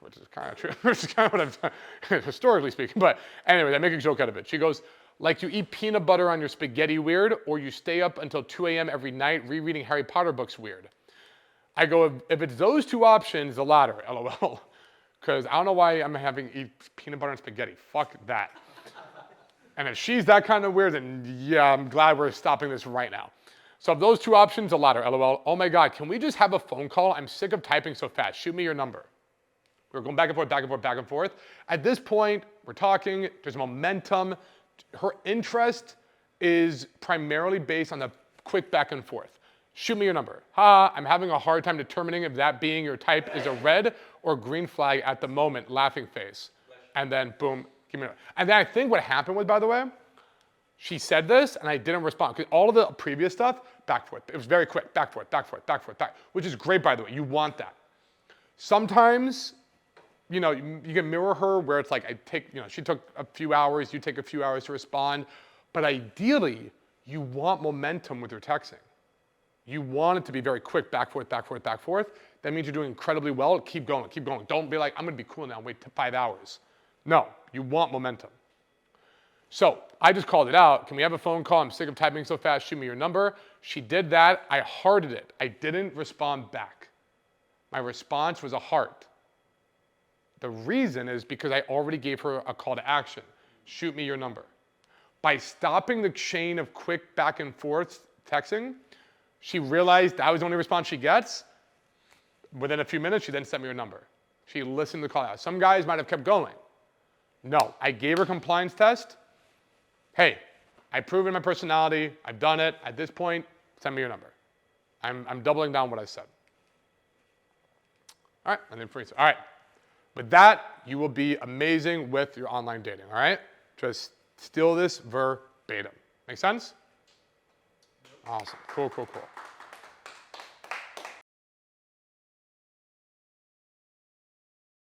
Speaker 1: Which is kind of true, which is kind of what I've done, historically speaking. But anyway, I make a joke out of it. She goes, like you eat peanut butter on your spaghetti weird, or you stay up until 2 a.m. every night rereading Harry Potter books weird. I go, if it's those two options, the latter, LOL. Because I don't know why I'm having eat peanut butter and spaghetti. Fuck that. And if she's that kind of weird, then yeah, I'm glad we're stopping this right now. So of those two options, the latter, LOL. Oh my God, can we just have a phone call? I'm sick of typing so fast. Shoot me your number. We're going back and forth, back and forth, back and forth. At this point, we're talking, there's momentum. Her interest is primarily based on the quick back and forth. Shoot me your number. I'm having a hard time determining if that being your type is a red or green flag at the moment, laughing face. And then boom, give me a number. And then I think what happened was, by the way, she said this and I didn't respond because all of the previous stuff, back forth. It was very quick, back forth, back forth, back forth, back, which is great, by the way. You want that. Sometimes, you know, you can mirror her where it's like, she took a few hours, you take a few hours to respond. But ideally, you want momentum with your texting. You want it to be very quick, back, forth, back, forth, back, forth. That means you're doing incredibly well. Keep going, keep going. Don't be like, I'm gonna be cool now, wait 5 hours. No, you want momentum. So I just called it out. Can we have a phone call? I'm sick of typing so fast, shoot me your number. She did that, I hearted it. I didn't respond back. My response was a heart. The reason is because I already gave her a call to action. Shoot me your number. By stopping the chain of quick back and forth texting, she realized that was the only response she gets. Within a few minutes, she then sent me her number. She listened to the call out. Some guys might have kept going. No, I gave her a compliance test. Hey, I've proven my personality. I've done it. At this point, send me your number. I'm doubling down what I said. All right, and then free. All right. With that, you will be amazing with your online dating, all right? Just steal this verbatim. Make sense? Awesome. Cool, cool, cool.